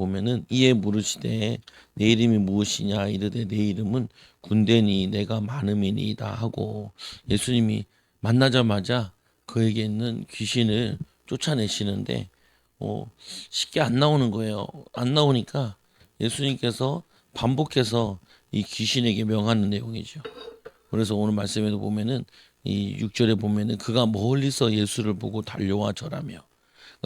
보면은 이에 물으시되 내 이름이 무엇이냐 이르되 내 이름은 군대니 내가 많음이니이다 하고 예수님이 만나자마자 그에게 있는 귀신을 쫓아내시는데 쉽게 안 나오는 거예요. 안 나오니까 예수님께서 반복해서 이 귀신에게 명하는 내용이죠. 그래서 오늘 말씀에도 보면은 이 6절에 보면은 그가 멀리서 예수를 보고 달려와 절하며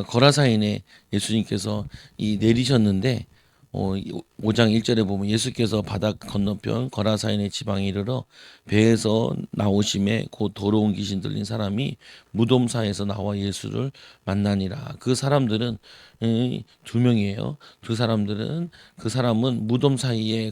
거라사인에 예수님께서 이 내리셨는데 5장 1절에 보면 예수께서 바다 건너편 거라사인의 지방에 이르러 배에서 나오심에 곧 더러운 귀신 들린 사람이 무덤사에서 나와 예수를 만나니라. 그 사람들은 두 명이에요. 그 사람은 무덤 사이에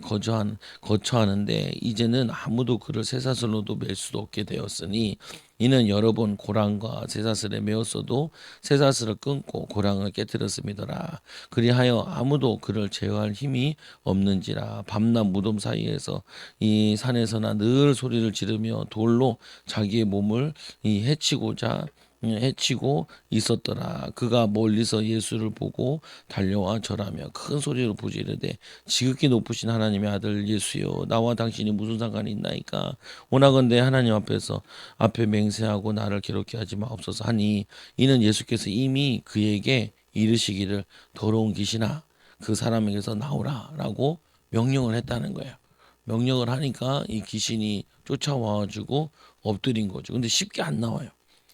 거처하는데 이제는 아무도 그를 쇠사슬로도 맬 수도 없게 되었으니 이는 여러 번 고랑과 쇠사슬에 매었어도 쇠사슬을 끊고 고랑을 깨뜨렸음이더라. 그리하여 아무도 그를 제어할 힘이 없는지라. 밤낮 무덤 사이에서 이 산에서나 늘 소리를 지르며 돌로 자기의 몸을 해치고 있었더라. 그가 멀리서 예수를 보고 달려와 절하며 큰 소리로 부지르되 지극히 높으신 하나님의 아들 예수여 나와 당신이 무슨 상관이 있나이까. 원하건대 하나님 앞에 맹세하고 나를 괴롭게 하지 마옵소서 하니 이는 예수께서 이미 그에게 이르시기를 더러운 귀신아 그 사람에게서 나오라라고 명령을 했다는 거예요. 명령을 하니까 이 귀신이 쫓아와가지고 엎드린 거죠. 근데 쉽게 안 나와요.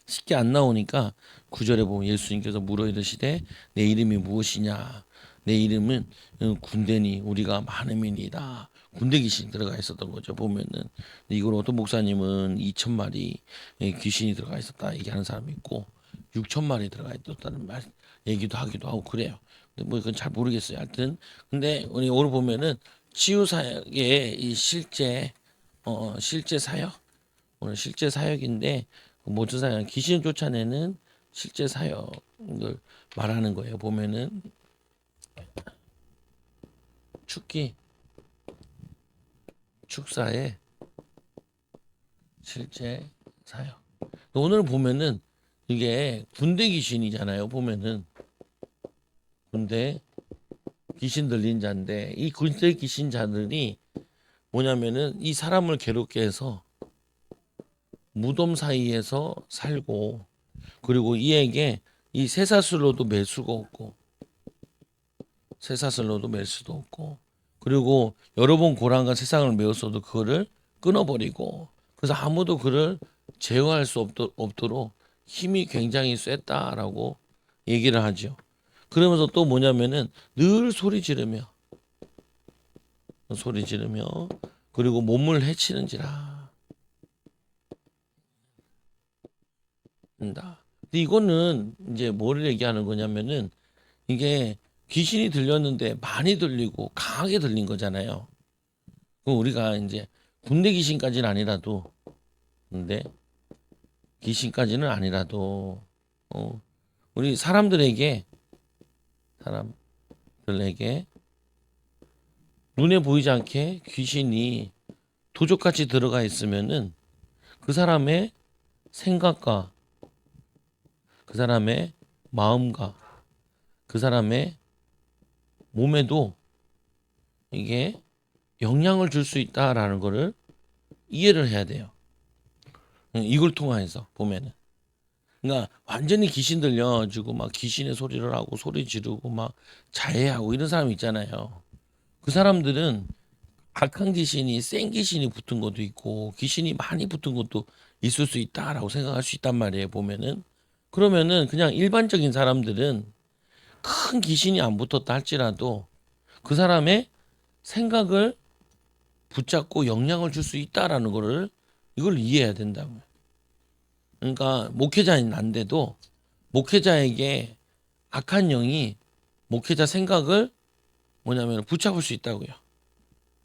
쉽게 안 나오니까 9절에 보면 예수님께서 물어 이르시되 내 이름이 무엇이냐. 내 이름은 군대니 우리가 많음이니이다. 군대 귀신 들어가 있었던 거죠. 보면은 이걸 어떤 목사님은 2,000마리 귀신이 들어가 있었다 얘기하는 사람이 있고 6,000마리 들어가 있었다는 말 얘기도 하기도 하고 그래요. 근데 뭐 이건 잘 모르겠어요. 하여튼 근데 우리 오늘 보면은 치유 사역의 이 실제 사역 오늘 실제 사역인데 모든 사역 귀신 쫓아내는 실제 사역을 말하는 거예요. 보면은 축사의 실제 사역. 오늘 보면은 이게 군대 귀신이잖아요. 보면은 군대 귀신 들린 자인데 이 군대 귀신 자들이 뭐냐면은 이 사람을 괴롭게 해서 무덤 사이에서 살고 그리고 이에게 이 쇠사슬로도 맬 수가 없고 그리고 여러 번 고랑과 세상을 메웠어도 그거를 끊어버리고 그래서 아무도 그를 제어할 수 없도록 힘이 굉장히 셌다라고 얘기를 하죠. 그러면서 또 뭐냐면은 늘 소리 지르며 그리고 몸을 해치는지라 한다. 근데 이거는 이제 뭐를 얘기하는 거냐면은 이게 귀신이 들렸는데 많이 들리고 강하게 들린 거잖아요. 그럼 우리가 이제 군대 귀신까지는 아니라도 근데 귀신까지는 아니라도 우리 사람들에게 눈에 보이지 않게 귀신이 도적같이 들어가 있으면은 그 사람의 생각과 그 사람의 마음과 그 사람의 몸에도 이게 영향을 줄 수 있다라는 거를 이해를 해야 돼요. 이걸 통해서 보면은 그러니까 완전히 귀신 들려가지고 막 귀신의 소리를 하고 소리 지르고 막 자해하고 이런 사람 있잖아요. 그 사람들은 악한 귀신이 센 귀신이 붙은 것도 있고 귀신이 많이 붙은 것도 있을 수 있다라고 생각할 수 있단 말이에요. 보면은 그러면은 그냥 일반적인 사람들은 큰 귀신이 안 붙었다 할지라도 그 사람의 생각을 붙잡고 영향을 줄 수 있다라는 거를 이걸 이해해야 된다고요. 그러니까 목회자인 난데도 목회자에게 악한 영이 목회자 생각을 뭐냐면 붙잡을 수 있다고요.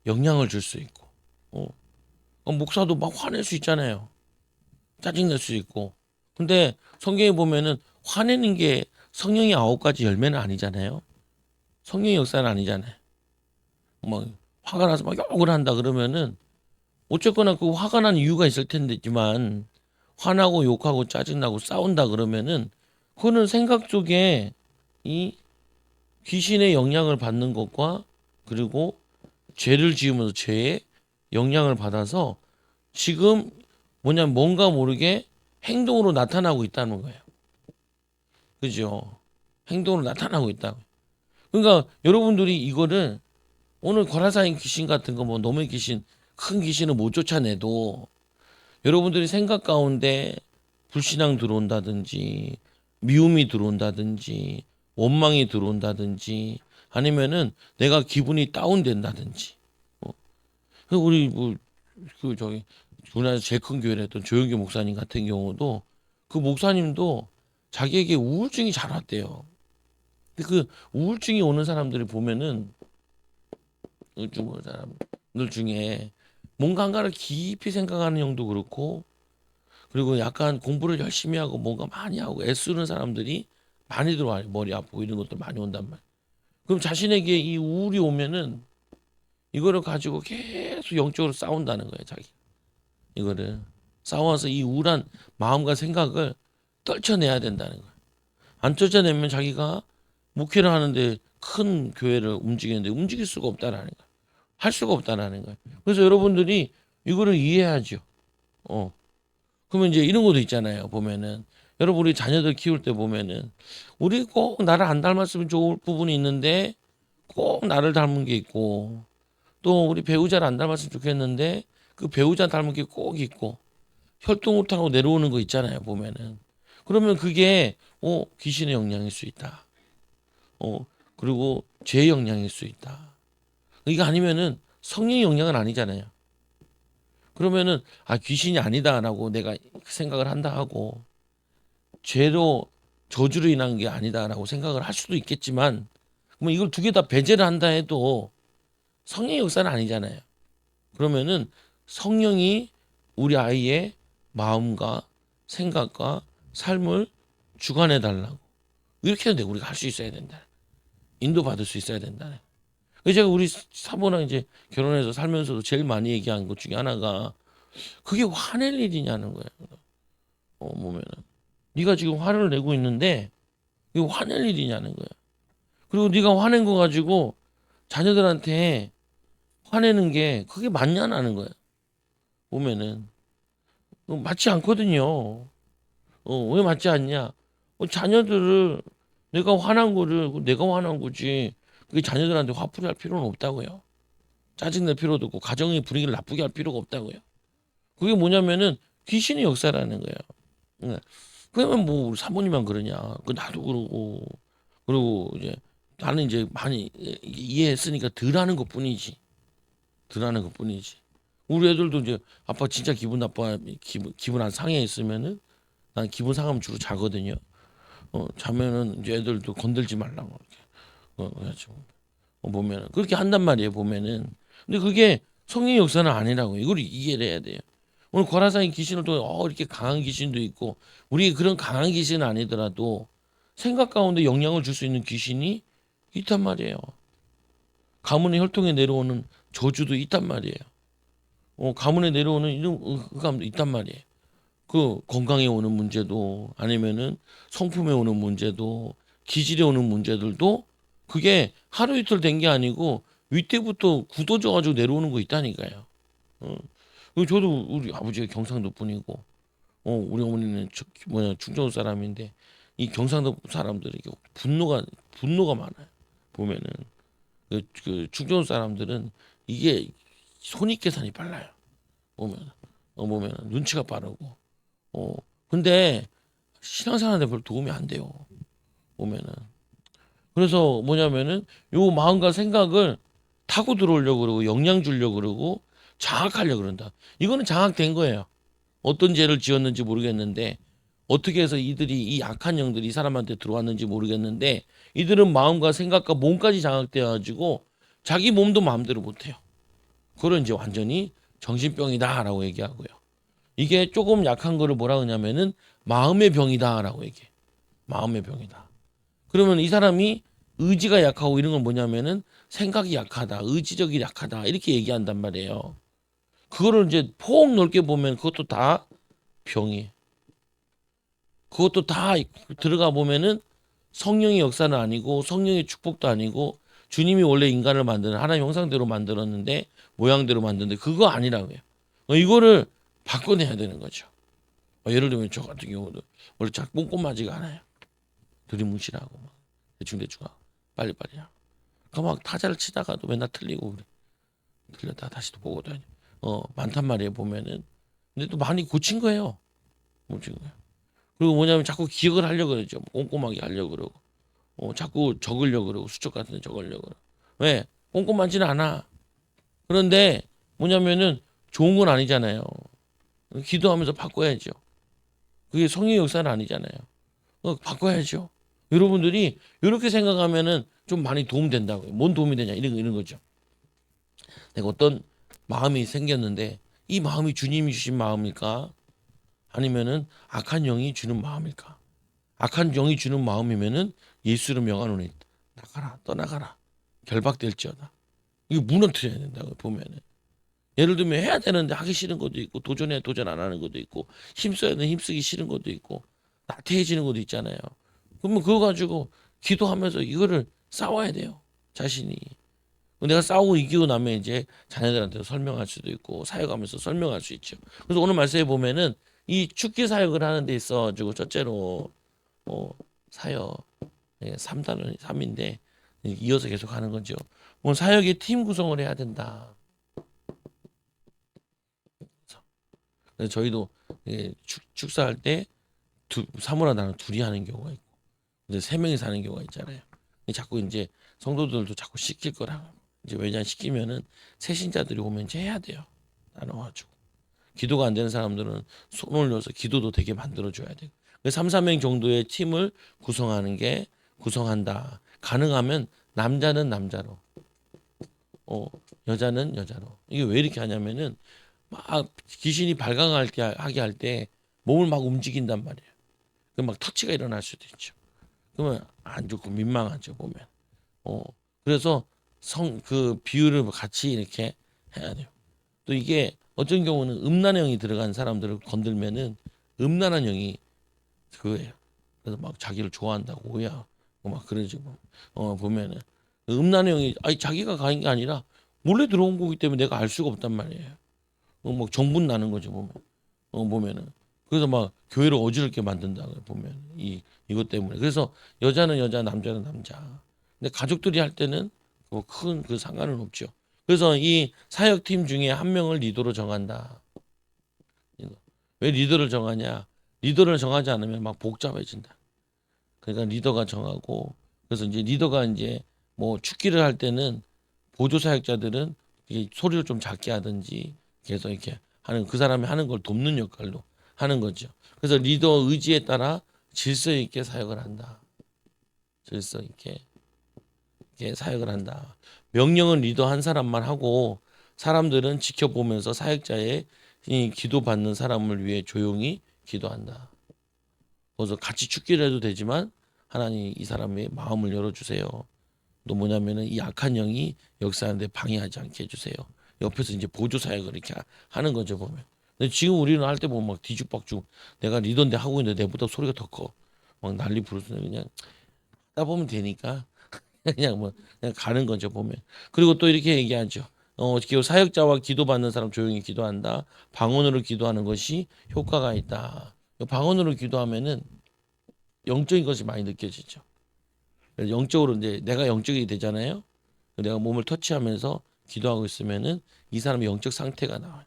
영향을 줄 수 있고. 목사도 막 화낼 수 있잖아요. 짜증낼 수 있고. 근데 성경에 보면은 화내는 게 성령의 9가지 열매는 아니잖아요. 성령의 역사는 아니잖아요. 막 화가 나서 막 욕을 한다 그러면은 어쨌거나 그 화가 난 이유가 있을 텐데지만 화나고 욕하고 짜증나고 싸운다 그러면은 그거는 생각 속에 이 귀신의 영향을 받는 것과 그리고 죄를 지으면서 죄의 영향을 받아서 지금 뭐냐면 뭔가 모르게 행동으로 나타나고 있다는 거예요. 그죠? 행동으로 나타나고 있다. 그러니까 여러분들이 이거를 오늘 거라사인 귀신 같은 거 뭐 놈의 귀신 큰 귀신을 못 쫓아내도 여러분들이 생각 가운데 불신앙 들어온다든지 미움이 들어온다든지 원망이 들어온다든지 아니면은 내가 기분이 다운된다든지 우리 뭐 그 저기 우리나라 제일 큰 교회랬던 조영기 목사님 같은 경우도 그 목사님도 자기에게 우울증이 잘 왔대요. 근데 그 우울증이 오는 사람들을 보면은 우울증 사람들 중에 뭔가 한가를 깊이 생각하는 형도 그렇고 그리고 약간 공부를 열심히 하고 뭔가 많이 하고 애쓰는 사람들이 많이 들어와요. 머리 아프고 이런 것도 많이 온단 말이에요. 그럼 자신에게 이 우울이 오면은 이거를 가지고 계속 영적으로 싸운다는 거예요. 자기 이거를 싸워서 이 우울한 마음과 생각을 떨쳐내야 된다는 거예요. 안 떨쳐내면 자기가 목회를 하는데 큰 교회를 움직이는데 움직일 수가 없다라는 거예요. 할 수가 없다라는 거예요. 그래서 여러분들이 이거를 이해하죠. 그러면 이제 이런 것도 있잖아요. 보면은 여러분 우리 자녀들 키울 때 보면은 우리 꼭 나를 안 닮았으면 좋을 부분이 있는데 꼭 나를 닮은 게 있고 또 우리 배우자를 안 닮았으면 좋겠는데 그 배우자 닮은 게 꼭 있고 혈통 못하고 내려오는 거 있잖아요. 보면은 그러면 그게 귀신의 영향일 수 있다. 그리고 죄의 영향일 수 있다. 이게 아니면은 성령의 영향은 아니잖아요. 그러면은 귀신이 아니다라고 내가 생각을 한다 하고 죄로 저주로 인한 게 아니다라고 생각을 할 수도 있겠지만 그러면 이걸 두 개 다 배제를 한다 해도 성령의 역사는 아니잖아요. 그러면은 성령이 우리 아이의 마음과 생각과 삶을 주관해 달라고 이렇게 해도 우리가 할 수 있어야 된다. 인도받을 수 있어야 된다. 그래서 제가 우리 사모랑 이제 결혼해서 살면서도 제일 많이 얘기한 것 중에 하나가 그게 화낼 일이냐는 거예요. 보면은 네가 지금 화를 내고 있는데 이거 화낼 일이냐는 거예요. 그리고 네가 화낸 거 가지고 자녀들한테 화내는 게 그게 맞냐는 거예요. 보면은 맞지 않거든요. 왜 맞지 않냐? 자녀들을 내가 화난 거를 내가 화난 거지. 그게 자녀들한테 화풀이 할 필요는 없다고요. 짜증낼 필요도 없고 가정의 분위기를 나쁘게 할 필요가 없다고요. 그게 뭐냐면은 귀신의 역사라는 거예요. 네. 그러면 뭐 우리 사모님만 그러냐? 그 나도 그러고 그리고 이제 나는 이제 많이 이해했으니까 덜 하는 것뿐이지. 덜 하는 것뿐이지. 우리 애들도 이제 아빠 진짜 기분 나빠 기분 안 상해 있으면은 난 기분 상하면 주로 자거든요. 자면은 이제 애들도 건들지 말라고 이렇게 그래가지고 보면은 그렇게 한단 말이에요. 보면은 근데 그게 성령의 역사는 아니라고 이걸 이해를 해야 돼요. 오늘 고라상의 귀신을 또 이렇게 강한 귀신도 있고 우리 그런 강한 귀신은 아니더라도 생각 가운데 영향을 줄 수 있는 귀신이 있단 말이에요. 가문의 혈통에 내려오는 저주도 있단 말이에요. 가문에 내려오는 이런 흑암도 있단 말이에요. 그 건강에 오는 문제도 아니면은 성품에 오는 문제도 기질에 오는 문제들도 그게 하루 이틀 된 게 아니고 윗대부터 굳어져 가지고 내려오는 거 있다니까요. 그리고 저도 우리 아버지가 경상도 분이고 우리 어머니는 충청도 사람인데 이 경상도 사람들에게 분노가 많아요. 보면은 그 충청도 사람들은 이게 손익계산이 빨라요. 보면 눈치가 빠르고 근데 신앙생활한테 별로 도움이 안 돼요. 보면은 그래서 뭐냐면은 요 마음과 생각을 타고 들어오려고 그러고 영향 주려고 그러고 장악하려고 그런다. 이거는 장악된 거예요. 어떤 죄를 지었는지 모르겠는데 어떻게 해서 이들이 이 악한 영들이 이 사람한테 들어왔는지 모르겠는데 이들은 마음과 생각과 몸까지 장악되어 가지고 자기 몸도 마음대로 못해요. 그걸 이제 완전히 정신병이다라고 얘기하고요. 이게 조금 약한 거를 뭐라 하냐면은 마음의 병이다라고 얘기해. 마음의 병이다. 그러면 이 사람이 의지가 약하고 이런 건 뭐냐면은 생각이 약하다, 의지력이 약하다 이렇게 얘기한단 말이에요. 그거를 이제 폭 넓게 보면 그것도 다 병이에요. 그것도 다 들어가 보면은 성령의 역사는 아니고 성령의 축복도 아니고 주님이 원래 인간을 만드는 하나님 형상대로 만들었는데 모양대로 만드는데 그거 아니라고요. 이거를 바꿔내야 되는 거죠. 예를 들면 저 같은 경우도 원래 잘 꼼꼼하지가 않아요. 들이무시라고 막 대충대충 하고 빨리빨리 하고 막 타자를 치다가도 맨날 틀리고 그래. 틀렸다 다시 또 보고 다니. 많단 말이에요 보면은. 근데 또 많이 고친 거예요. 고친 거예요. 그리고 뭐냐면 자꾸 기억을 하려고 그러죠. 꼼꼼하게 하려고 그러고. 자꾸 적으려고 그러고 수첩 같은 데 적으려고 그러고. 왜? 꼼꼼하지는 않아. 그런데 뭐냐면은 좋은 건 아니잖아요. 기도하면서 바꿔야죠. 그게 성령의 역사는 아니잖아요. 바꿔야죠. 여러분들이 이렇게 생각하면은 좀 많이 도움된다고요. 뭔 도움이 되냐 이런 거죠. 내가 어떤 마음이 생겼는데 이 마음이 주님이 주신 마음일까? 아니면은 악한 영이 주는 마음일까? 악한 영이 주는 마음이면은 예수를 명하노니 나가라 떠나가라 결박될지어다. 이거 무너뜨려야 된다고 보면은. 예를 들면 해야 되는데 하기 싫은 것도 있고 도전해야 도전 안 하는 것도 있고 힘써야 되는 힘쓰기 싫은 것도 있고 나태해지는 것도 있잖아요. 그러면 그거 가지고 기도하면서 이거를 싸워야 돼요. 자신이. 내가 싸우고 이기고 나면 이제 자녀들한테 설명할 수도 있고 사역하면서 설명할 수 있죠. 그래서 오늘 말씀에 보면은 이 축기 사역을 하는 데 있어 가지고 첫째로 사역 3단은 3인데 이어서 계속 하는 거죠. 오늘 사역의 팀 구성을 해야 된다. 그래서 저희도 축사할 때 사모라 나는 둘이 하는 경우가 있고 이제 3명이서 하는 경우가 있잖아요. 자꾸 이제 성도들도 자꾸 시킬 거라. 이제 왜냐 시키면은 새신자들이 오면 이제 해야 돼요. 나눠가지고 기도가 안 되는 사람들은 손 올려서 기도도 되게 만들어줘야 돼요. 3, 4명 정도의 팀을 구성한다. 가능하면 남자는 남자로, 여자는 여자로. 이게 왜 이렇게 하냐면은 막 귀신이 발광할 때 하게 할 때 몸을 막 움직인단 말이에요. 그럼 막 터치가 일어날 수도 있죠. 그러면 안 좋고 민망하죠 보면. 그래서 그 비율을 같이 이렇게 해야 돼요. 또 이게 어떤 경우는 음란의 영이 들어간 사람들을 건들면은 음란한 영이 그거예요. 그래서 막 자기를 좋아한다고 오해하고 막 그러지 뭐. 보면은 음란의 영이 아니 자기가 가는 게 아니라 몰래 들어온 거기 때문에 내가 알 수가 없단 말이에요. 뭐 정분 나는 거죠 보면. 보면은 그래서 막 교회를 어지럽게 만든다 보면 이것 때문에. 그래서 여자는 여자, 남자는 남자. 근데 가족들이 할 때는 뭐 큰 그 상관은 없죠. 그래서 이 사역팀 중에 한 명을 리더로 정한다. 왜 리더를 정하냐? 리더를 정하지 않으면 막 복잡해진다. 그러니까 리더가 정하고 그래서 이제 리더가 이제 뭐 축기를 할 때는 보조 사역자들은 소리를 좀 작게 하든지 계속 이렇게 하는 그 사람이 하는 걸 돕는 역할로 하는 거죠. 그래서 리더 의지에 따라 질서 있게 사역을 한다. 질서 있게 사역을 한다. 명령은 리더 한 사람만 하고 사람들은 지켜보면서 사역자의 이 기도받는 사람을 위해 조용히 기도한다. 그래서 같이 축기를 해도 되지만 하나님 이 사람의 마음을 열어주세요. 또 뭐냐면은 이 악한 영이 역사하는데 방해하지 않게 해주세요. 옆에서 이제 보조 사역을 이렇게 하는 거죠 보면. 근데 지금 우리는 할 때 보면 막 뒤죽박죽 내가 리더인데 하고 있는데 내보다 소리가 더 커. 막 난리 부르서 그냥 하다 보면 되니까 그냥 뭐 그냥 가는 거죠 보면. 그리고 또 이렇게 얘기하죠. 사역자와 기도받는 사람 조용히 기도한다. 방언으로 기도하는 것이 효과가 있다. 방언으로 기도하면은 영적인 것이 많이 느껴지죠. 영적으로 이제 내가 영적이 되잖아요. 내가 몸을 터치하면서 기도하고 있으면은 이 사람의 영적 상태가 나와요.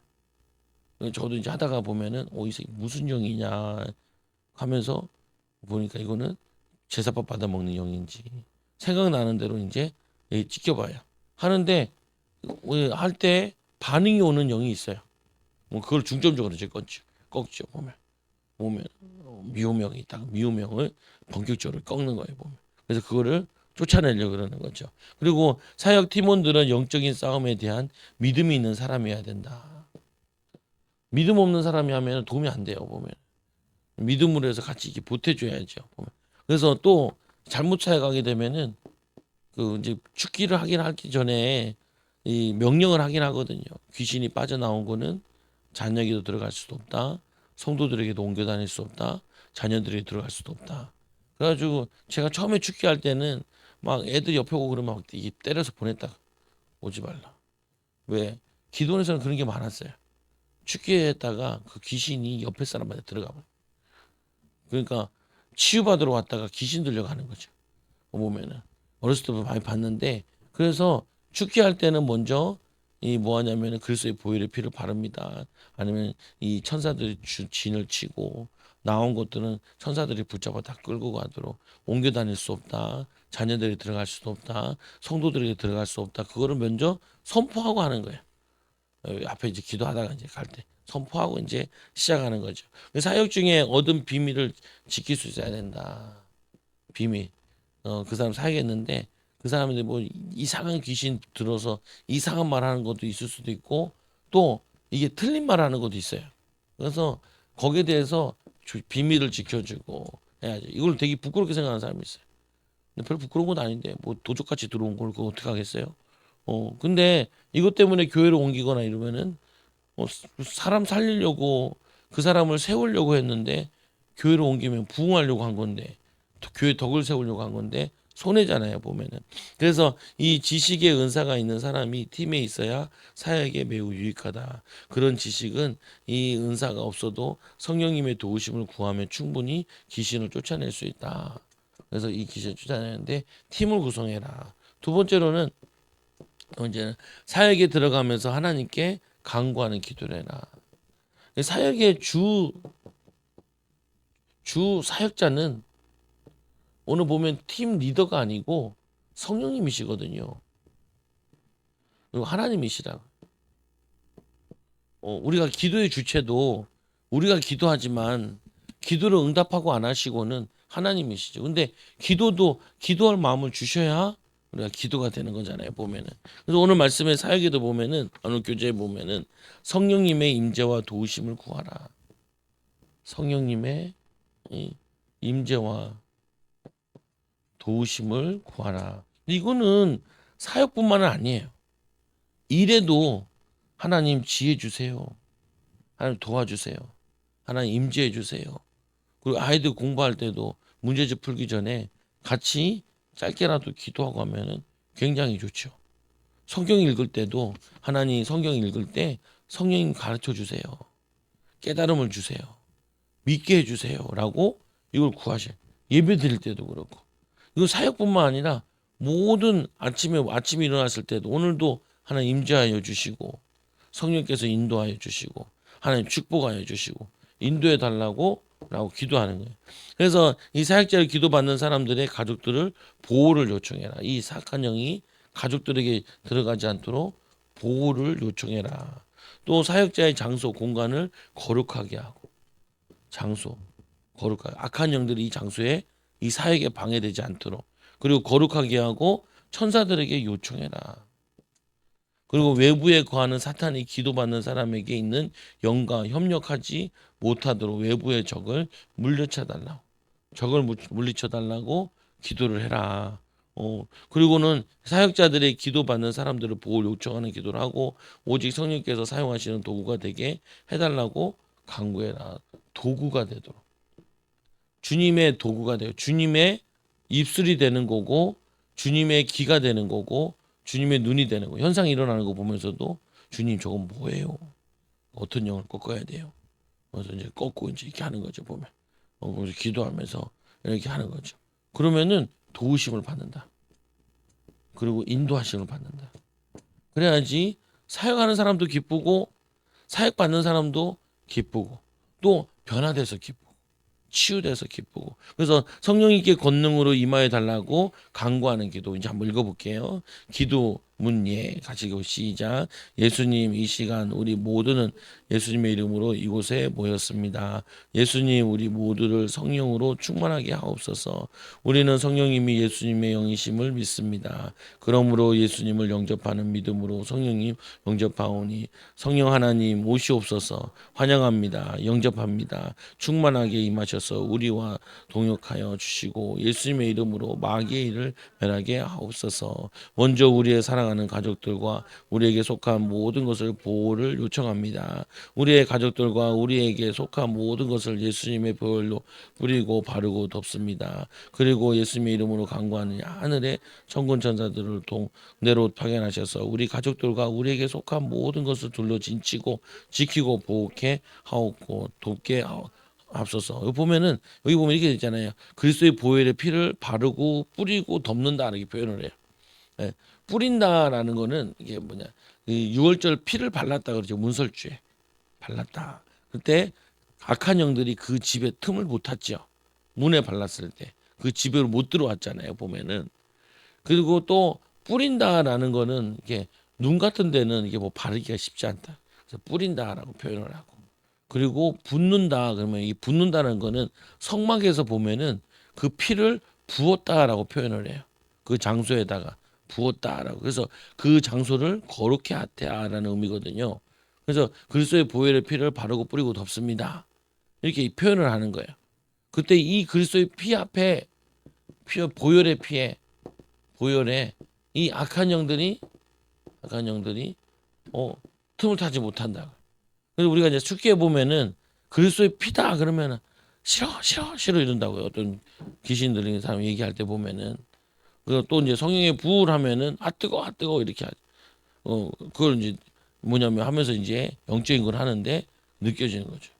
저도 이제 하다가 보면은 이 새끼 무슨 영이냐 하면서 보니까 이거는 제사밥 받아 먹는 영인지 생각나는 대로 이제 지켜봐요. 하는데 할 때 반응이 오는 영이 있어요. 뭐 그걸 중점적으로 이제 꺾죠 보면 미호명이 있다. 미호명을 본격적으로 꺾는 거예요 보면. 그래서 그거를 쫓아내려고 그러는 거죠. 그리고 사역 팀원들은 영적인 싸움에 대한 믿음이 있는 사람이어야 된다. 믿음 없는 사람이 하면 도움이 안 돼요 보면. 믿음으로 해서 같이 이렇게 보태줘야죠 보면. 그래서 또 잘못 사역하게 되면은 그 이제 축기를 하기 전에 이 명령을 하긴 하거든요. 귀신이 빠져나온 거는 자녀에게도 들어갈 수도 없다. 성도들에게도 옮겨 다닐 수 없다. 자녀들에게 들어갈 수도 없다. 그래가지고 제가 처음에 축기할 때는 막 애들 옆에 오고 그러면 막 이게 때려서 보냈다. 오지 말라. 왜? 기도원에서는 그런 게 많았어요. 축기했다가 그 귀신이 옆에 사람한테 들어가 버려. 그러니까 치유받으러 왔다가 귀신 들려가는 거죠. 보면은 어렸을 때부터 많이 봤는데, 그래서 축기할 때는 먼저 이 뭐 하냐면은 그리스도의 보혈의 피를 바릅니다. 아니면 이 천사들이 진을 치고 나온 것들은 천사들이 붙잡아 다 끌고 가도록, 옮겨 다닐 수 없다. 자녀들이 들어갈 수도 없다. 성도들이 들어갈 수 없다. 그거를 먼저 선포하고 하는 거예요. 앞에 이제 기도하다가 이제 갈 때 선포하고 이제 시작하는 거죠. 사역 중에 얻은 비밀을 지킬 수 있어야 된다. 비밀. 그 사람 사야겠는데 그 사람이 뭐 이상한 귀신 들어서 이상한 말 하는 것도 있을 수도 있고, 또 이게 틀린 말 하는 것도 있어요. 그래서 거기에 대해서 비밀을 지켜주고 해야죠. 이걸 되게 부끄럽게 생각하는 사람이 있어요. 근데 별로 부끄러운 건 아닌데 뭐 도적같이 들어온 걸 그거 어떻게 하겠어요? 근데 이것 때문에 교회를 옮기거나 이러면은 사람 살리려고 그 사람을 세우려고 했는데, 교회로 옮기면 부흥하려고 한 건데, 교회 덕을 세우려고 한 건데 손해잖아요, 보면은. 그래서 이 지식의 은사가 있는 사람이 팀에 있어야 사역에 매우 유익하다. 그런 지식은 이 은사가 없어도 성령님의 도우심을 구하면 충분히 귀신을 쫓아낼 수 있다. 그래서 이 귀신을 쫓아내는데 팀을 구성해라. 두 번째로는 이제는 사역에 들어가면서 하나님께 간구하는 기도를 해라. 사역의 주 사역자는 오늘 보면 팀 리더가 아니고 성령님이시거든요. 그리고 하나님이시라. 우리가 기도의 주체도 우리가 기도하지만 기도를 응답하고 안 하시고는 하나님이시죠. 근데 기도도 기도할 마음을 주셔야 우리가 기도가 되는 거잖아요, 보면은. 그래서 오늘 말씀의 사역에도 보면은, 오늘 교재에 보면은 성령님의 임재와 도우심을 구하라. 성령님의 임재와 도우심을 구하라. 이거는 사역뿐만은 아니에요. 일에도 하나님 지혜 주세요. 하나님 도와주세요. 하나님 임재해 주세요. 그리고 아이들 공부할 때도 문제집 풀기 전에 같이 짧게라도 기도하고 하면은 굉장히 좋죠. 성경 읽을 때도 하나님 성경 읽을 때 성령님 가르쳐 주세요. 깨달음을 주세요. 믿게 해주세요라고 이걸 구하셔요. 예배 드릴 때도 그렇고. 이거 사역뿐만 아니라 모든 아침에 일어났을 때도 오늘도 하나님 임재하여 주시고 성령께서 인도하여 주시고 하나님 축복하여 주시고 인도해 달라고 라고 기도하는 거예요. 그래서 이 사역자를 기도받는 사람들의 가족들을 보호를 요청해라. 이 사악한 영이 가족들에게 들어가지 않도록 보호를 요청해라. 또 사역자의 장소 공간을 거룩하게 하고, 장소 거룩하게, 악한 영들이 이 장소에 이 사역에 방해되지 않도록, 그리고 거룩하게 하고 천사들에게 요청해라. 그리고 외부에 거하는 사탄이 기도받는 사람에게 있는 영과 협력하지 못하도록 외부의 적을 물리쳐 달라고, 적을 물리쳐 달라고 기도를 해라. 그리고는 사역자들의 기도받는 사람들을 보호를 요청하는 기도를 하고, 오직 성령께서 사용하시는 도구가 되게 해달라고 간구해라. 도구가 되도록. 주님의 도구가 돼요. 주님의 입술이 되는 거고, 주님의 귀가 되는 거고, 주님의 눈이 되는 거. 현상이 일어나는 거 보면서도 주님 저건 뭐예요? 어떤 영을 꺾어야 돼요? 그래서 이제 꺾고 이제 이렇게 하는 거죠, 보면. 그래서 기도하면서 이렇게 하는 거죠. 그러면은 도우심을 받는다. 그리고 인도하심을 받는다. 그래야지 사역하는 사람도 기쁘고 사역받는 사람도 기쁘고 또 변화돼서 기쁘고 치유돼서 기쁘고. 그래서 성령님께 권능으로 임하여 달라고 간구하는 기도 이제 한번 읽어볼게요. 기도 문예 같이 읽고 시작. 예수님, 이 시간 우리 모두는 예수님의 이름으로 이곳에 모였습니다. 예수님, 우리 모두를 성령으로 충만하게 하옵소서. 우리는 성령님이 예수님의 영이심을 믿습니다. 그러므로 예수님을 영접하는 믿음으로 성령님 영접하오니 성령 하나님 오시옵소서. 환영합니다. 영접합니다. 충만하게 임하셔서 우리와 동역하여 주시고 예수님의 이름으로 마귀의 일을 멸하게 하옵소서. 먼저 우리의 사랑하는 사랑하는 가족들과 우리에게 속한 모든 것을 보호를 요청합니다. 우리의 가족들과 우리에게 속한 모든 것을 예수님의 보혈로 뿌리고 바르고 덮습니다. 그리고 예수님의 이름으로 간구하는 하늘의 천군 천사들을 동네로 파견하셔서 우리 가족들과 우리에게 속한 모든 것을 둘러 진치고 지키고 보호케 하옵고 돕게 앞서서 여기 보면은 여기 보면 이렇게 있잖아요. 그리스도의 보혈의 피를 바르고 뿌리고 덮는다 이렇게 표현을 해요. 예, 뿌린다라는 거는 이게 뭐냐? 이 유월절 피를 발랐다 그러죠. 문설주에 발랐다. 그때 악한 영들이 그 집에 틈을 못 탔죠. 문에 발랐을 때 그 집으로 못 들어왔잖아요. 보면은 그리고 또 뿌린다라는 거는 이게 눈 같은 데는 이게 뭐 바르기가 쉽지 않다. 그래서 뿌린다라고 표현을 하고 그리고 붓는다 그러면 이 붓는다는 거는 성막에서 보면은 그 피를 부었다라고 표현을 해요. 그 장소에다가 부었다라고. 그래서 그 장소를 거룩히 하태하라는 의미거든요. 그래서 그리스도의 보혈의 피를 바르고 뿌리고 덮습니다. 이렇게 표현을 하는 거예요. 그때 이 그리스도의 피 앞에 보혈의 피에 보혈에 이 악한 영들이 어, 틈을 타지 못한다. 그래서 우리가 이제 축기에 보면은 그리스도의 피다 그러면은 싫어 싫어 싫어 이런다고요. 어떤 귀신 들리는 사람 얘기할 때 보면은 그리고 또 이제 성령의 부을 하면은 아 뜨거 이렇게 하죠. 그걸 이제 뭐냐면 하면서 이제 영적인 걸 하는데 느껴지는 거죠.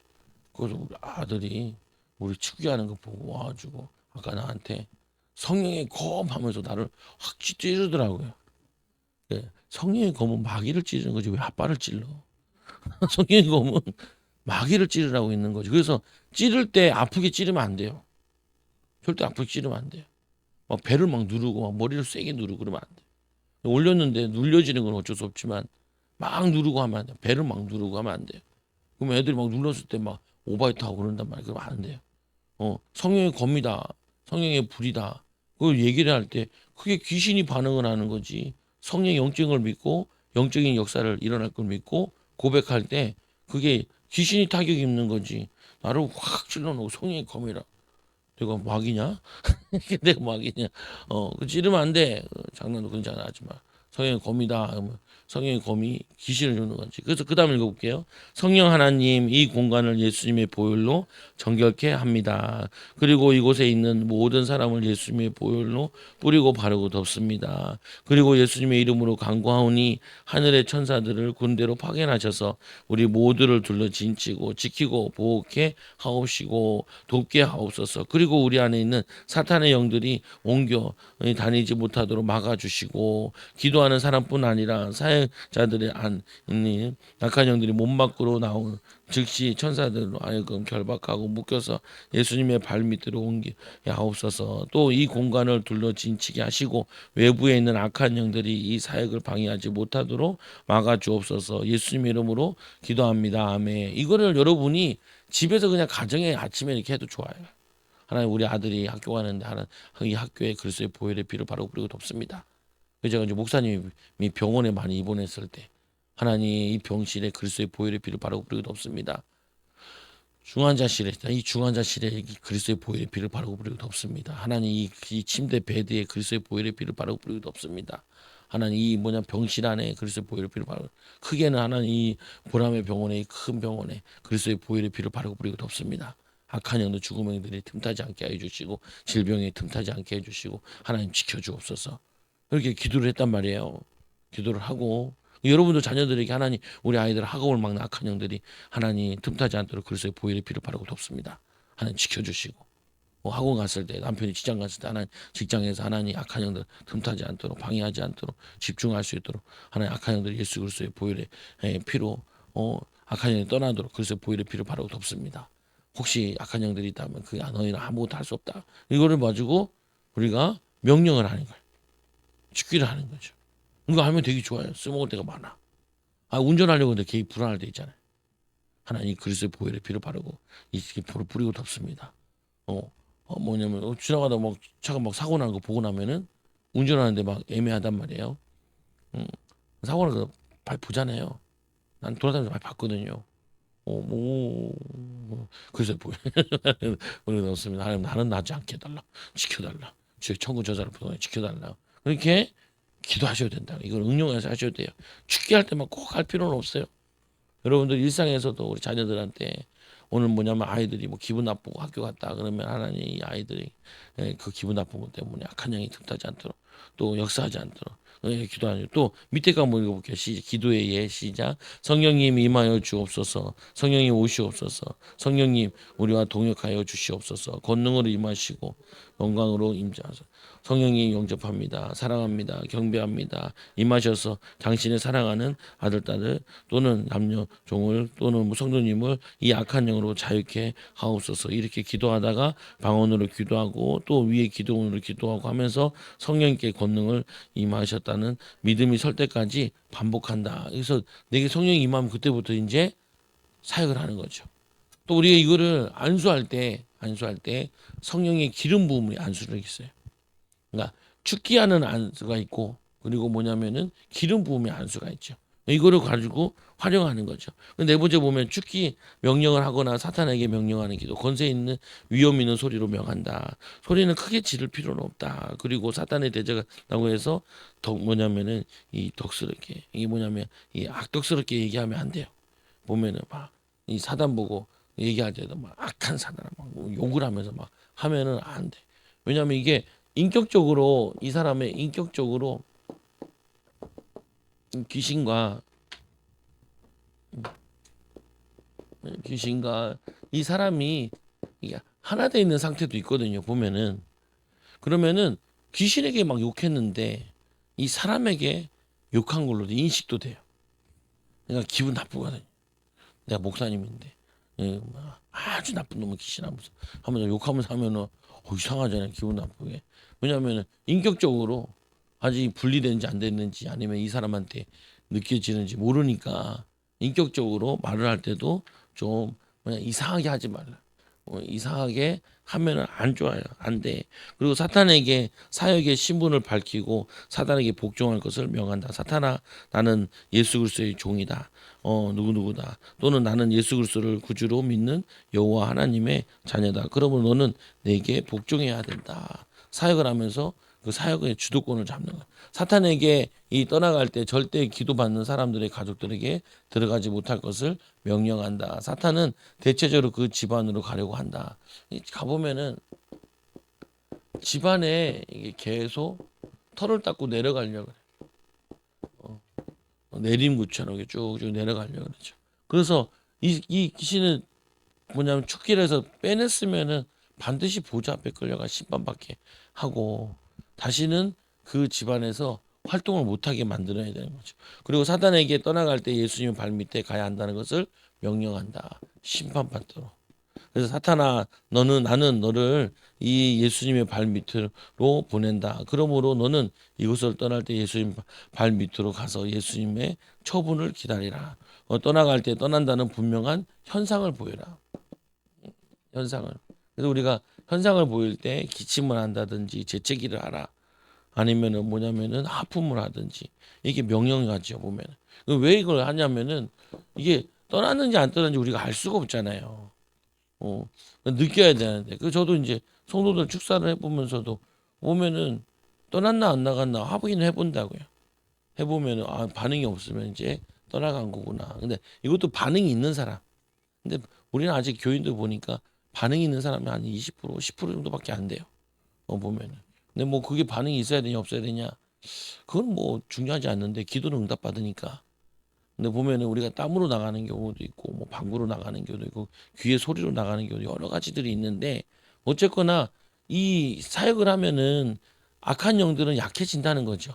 그래서 우리 아들이 우리 축기하는 거 보고 와가지고 아까 나한테 성령의 검 하면서 나를 확 찌르더라고요. 예, 성령의 검은 마귀를 찌르는 거지 왜 아빠를 찔러? 성령의 검은 마귀를 찌르라고 있는 거지. 그래서 찌를 때 아프게 찌르면 안 돼요. 절대 아프게 찌르면 안 돼요. 막 배를 막 누르고 막 머리를 세게 누르고 그러면 안 돼. 올렸는데 눌려지는 건 어쩔 수 없지만 막 누르고 하면 안 돼. 배를 막 누르고 하면 안 돼요. 그러면 애들이 막 눌렀을 때 막 오바이트 하고 그런단 말이야. 그러면 안 돼요. 성령의 검이다. 성령의 불이다. 그걸 얘기를 할 때 그게 귀신이 반응을 하는 거지. 성령의 영적인 걸 믿고 영적인 역사를 일어날 걸 믿고 고백할 때 그게 귀신이 타격 입는 거지. 나를 확 찔러놓고 성령의 검이라. 내가 마귀냐? 내가 마귀냐? 그 찌르면 안 돼. 장난도 그런 장난 하지 마. 성령의 검이다. 그러면 성령의 검이 귀신을 주는 거지. 그래서 그 다음 읽어볼게요. 성령 하나님 이 공간을 예수님의 보혈로 정결케 합니다. 그리고 이곳에 있는 모든 사람을 예수님의 보혈로 뿌리고 바르고 덮습니다. 그리고 예수님의 이름으로 간구하오니 하늘의 천사들을 군대로 파견하셔서 우리 모두를 둘러 진치고 지키고 보호케 하옵시고 돕게 하옵소서. 그리고 우리 안에 있는 사탄의 영들이 옮겨 다니지 못하도록 막아주시고 기도하는 사람뿐 아니라 사역자들의 안에 약한 영들이 몸 밖으로 나온 즉시 천사들로 하여금 결박하고 묶여서 예수님의 발밑으로 옮겨 하옵소서. 또 이 공간을 둘러 진치게 하시고 외부에 있는 악한 영들이 이 사역을 방해하지 못하도록 막아주옵소서. 예수님 이름으로 기도합니다. 아멘. 이거를 여러분이 집에서 그냥 가정에 아침에 이렇게 해도 좋아요. 하나님 우리 아들이 학교 가는데 이 학교에 그리스도의 보혈의 피를 바르고 뿌리고 덮습니다. 그래서 제가 이제 목사님이 병원에 많이 입원했을 때 하나님 이 병실에 그리스도의 보혈의 피를 바르고 뿌리고 덮습니다. 이 중환자실에 이 그리스도의 보혈의 피를 바르고 뿌리고 덮습니다. 하나님 이 침대 베드에 그리스도의 보혈의 피를 바르고 뿌리고 덮습니다. 하나님 이 병실 안에 그리스도의 보혈의 피를 바르고 크게는 하나님 이 보람의 병원에 이 큰 병원에 그리스도의 보혈의 피를 바르고 뿌리고 덮습니다. 악한 영도 죽음의 영들이 틈타지 않게 해주시고 질병이 틈타지 않게 해주시고 하나님 지켜주옵소서. 그렇게 기도를 했단 말이에요. 기도를 하고 여러분도 자녀들에게 하나님 우리 아이들 학업을 막는 악한 영들이 하나님 틈타지 않도록 그리스도의 보혈의 피를 바르고 덮습니다. 하나님 지켜주시고 학원 갔을 때 남편이 직장 갔을 때 하나님 직장에서 하나님 악한 영들 틈타지 않도록 방해하지 않도록 집중할 수 있도록 하나님 악한 영들 예수 그리스도의 보혈의 피로 악한 영이 떠나도록 그리스도의 보혈의 피를 바르고 덮습니다. 혹시 악한 영들이 있다면 그 너희는 아무것도 할 수 없다. 이거를 가지고 우리가 명령을 하는 거예요. 죽기를 하는 거죠. 이거 하면 되게 좋아요. 써먹을 때가 많아. 운전하려고 하는데 개입 불안할 때 있잖아요. 하나님 그리스도의 보혈의 피를 바르고 이 피를 뿌리고 덮습니다. 뭐냐면 지나가다 막 차가 막 사고 나는 거 보고 나면은 운전하는데 막 애매하단 말이에요. 사고 나는 거 많이 보잖아요. 난 돌아다니면서 많이 봤거든요. 그래서 우리가 넣습니다. 하나님 나는 나지 않게 해달라. 지켜달라. 주의 천군 저자를 부동에 지켜달라. 그렇게 기도하셔야 된다. 이걸 응용해서 하셔야 돼요. 죽게 할 때만 꼭 할 필요는 없어요. 여러분들 일상에서도 우리 자녀들한테 오늘 뭐냐면 아이들이 뭐 기분 나쁘고 학교 갔다 그러면 하나님 이 아이들이 그 기분 나쁜 것 때문에 악한 영이 틈타지 않도록 또 역사하지 않도록 기도하죠. 또 밑에 거 한번 읽어볼게요. 기도의 예 시작. 성령님 임하여 주옵소서. 성령님 오시옵소서. 성령님 우리와 동역하여 주시옵소서. 권능으로 임하시고 영광으로 임자하소서. 성령님 영접합니다. 사랑합니다. 경배합니다. 임하셔서 당신의 사랑하는 아들 딸을 또는 남녀 종을 또는 성도님을 이 악한 영으로 자유케 하옵소서. 이렇게 기도하다가 방언으로 기도하고 또 위에 기도원으로 기도하고 하면서 성령께 권능을 임하셨다는 믿음이 설 때까지 반복한다. 그래서 내게 성령이 임하면 그때부터 이제 사역을 하는 거죠. 또 우리가 이거를 안수할 때 성령의 기름 부음이 안수를 있어요. 그러니까 축기하는 안수가 있고 그리고 뭐냐면은 기름 부음의 안수가 있죠. 이거를 가지고 활용하는 거죠. 네 번째 보면 축기 명령을 하거나 사탄에게 명령하는 기도, 권세 있는 위험 있는 소리로 명한다. 소리는 크게 지를 필요는 없다. 그리고 사탄의 대적이라고 해서 덕 뭐냐면은 이 덕스럽게 이게 뭐냐면 이 악덕스럽게 얘기하면 안 돼요. 보면은 막 이 사단 보고 얘기할 때도 막 악한 사단 막 욕을 하면서 막 하면은 안 돼. 왜냐하면 이게 인격적으로 이 사람의 인격적으로 귀신과 이 사람이 이게 하나 돼 있는 상태도 있거든요. 보면은 그러면은 귀신에게 막 욕했는데 이 사람에게 욕한 걸로도 인식도 돼요. 그러니까 기분 나쁘거든요. 내가 목사님인데 아주 나쁜 놈의 귀신 하면서 욕하면서 하면은 이상하잖아요. 기분 나쁘게. 왜냐하면 인격적으로 아직 분리되는지 안 됐는지 아니면 이 사람한테 느껴지는지 모르니까 인격적으로 말을 할 때도 좀 그냥 이상하게 하지 말라. 이상하게 하면은 안 좋아요. 안 돼. 그리고 사탄에게 사역의 신분을 밝히고 사탄에게 복종할 것을 명한다. 사탄아, 나는 예수 그리스도의 종이다. 누구누구다. 또는 나는 예수 그리스도를 구주로 믿는 여호와 하나님의 자녀다. 그러면 너는 내게 복종해야 된다. 사역을 하면서 그 사역의 주도권을 잡는 거야. 사탄에게 이 떠나갈 때 절대 기도받는 사람들의 가족들에게 들어가지 못할 것을 명령한다. 사탄은 대체적으로 그 집안으로 가려고 한다. 가보면은 집안에 이게 계속 털을 닦고 내려가려고 그래. 내림구처럼 이렇게 쭉쭉 내려가려고 그러죠. 그래서 이 귀신은 뭐냐면 축기를 빼냈으면은 반드시 보좌 앞에 끌려가 심판받게 하고 다시는 그 집안에서 활동을 못하게 만들어야 되는 거죠. 그리고 사단에게 떠나갈 때 예수님 발밑에 가야 한다는 것을 명령한다. 심판받도록. 그래서 사탄아 나는 너를 이 예수님의 발밑으로 보낸다. 그러므로 너는 이곳을 떠날 때 예수님 발밑으로 가서 예수님의 처분을 기다리라. 떠나갈 때 떠난다는 분명한 현상을 보여라. 현상을. 그래서 우리가 현상을 보일 때 기침을 한다든지 재채기를 하라. 아니면은 뭐냐면은 하품을 하든지 이게 명령하죠 보면은. 왜 이걸 하냐면은 이게 떠났는지 안 떠났는지 우리가 알 수가 없잖아요. 느껴야 되는데. 그 저도 이제 성도들 축사를 해보면서도 보면은 떠났나 안 나갔나 확인을 해본다고요. 해보면은 반응이 없으면 이제 떠나간 거구나. 근데 이것도 반응이 있는 사람. 근데 우리는 아직 교인들 보니까 반응이 있는 사람이 한 20%, 10% 정도밖에 안 돼요. 보면은. 근데 뭐 그게 반응이 있어야 되냐 없어야 되냐 그건 뭐 중요하지 않는데 기도는 응답받으니까. 근데 보면은 우리가 땀으로 나가는 경우도 있고 뭐 방구로 나가는 경우도 있고 귀의 소리로 나가는 경우도 여러 가지들이 있는데 어쨌거나 이 사역을 하면은 악한 영들은 약해진다는 거죠.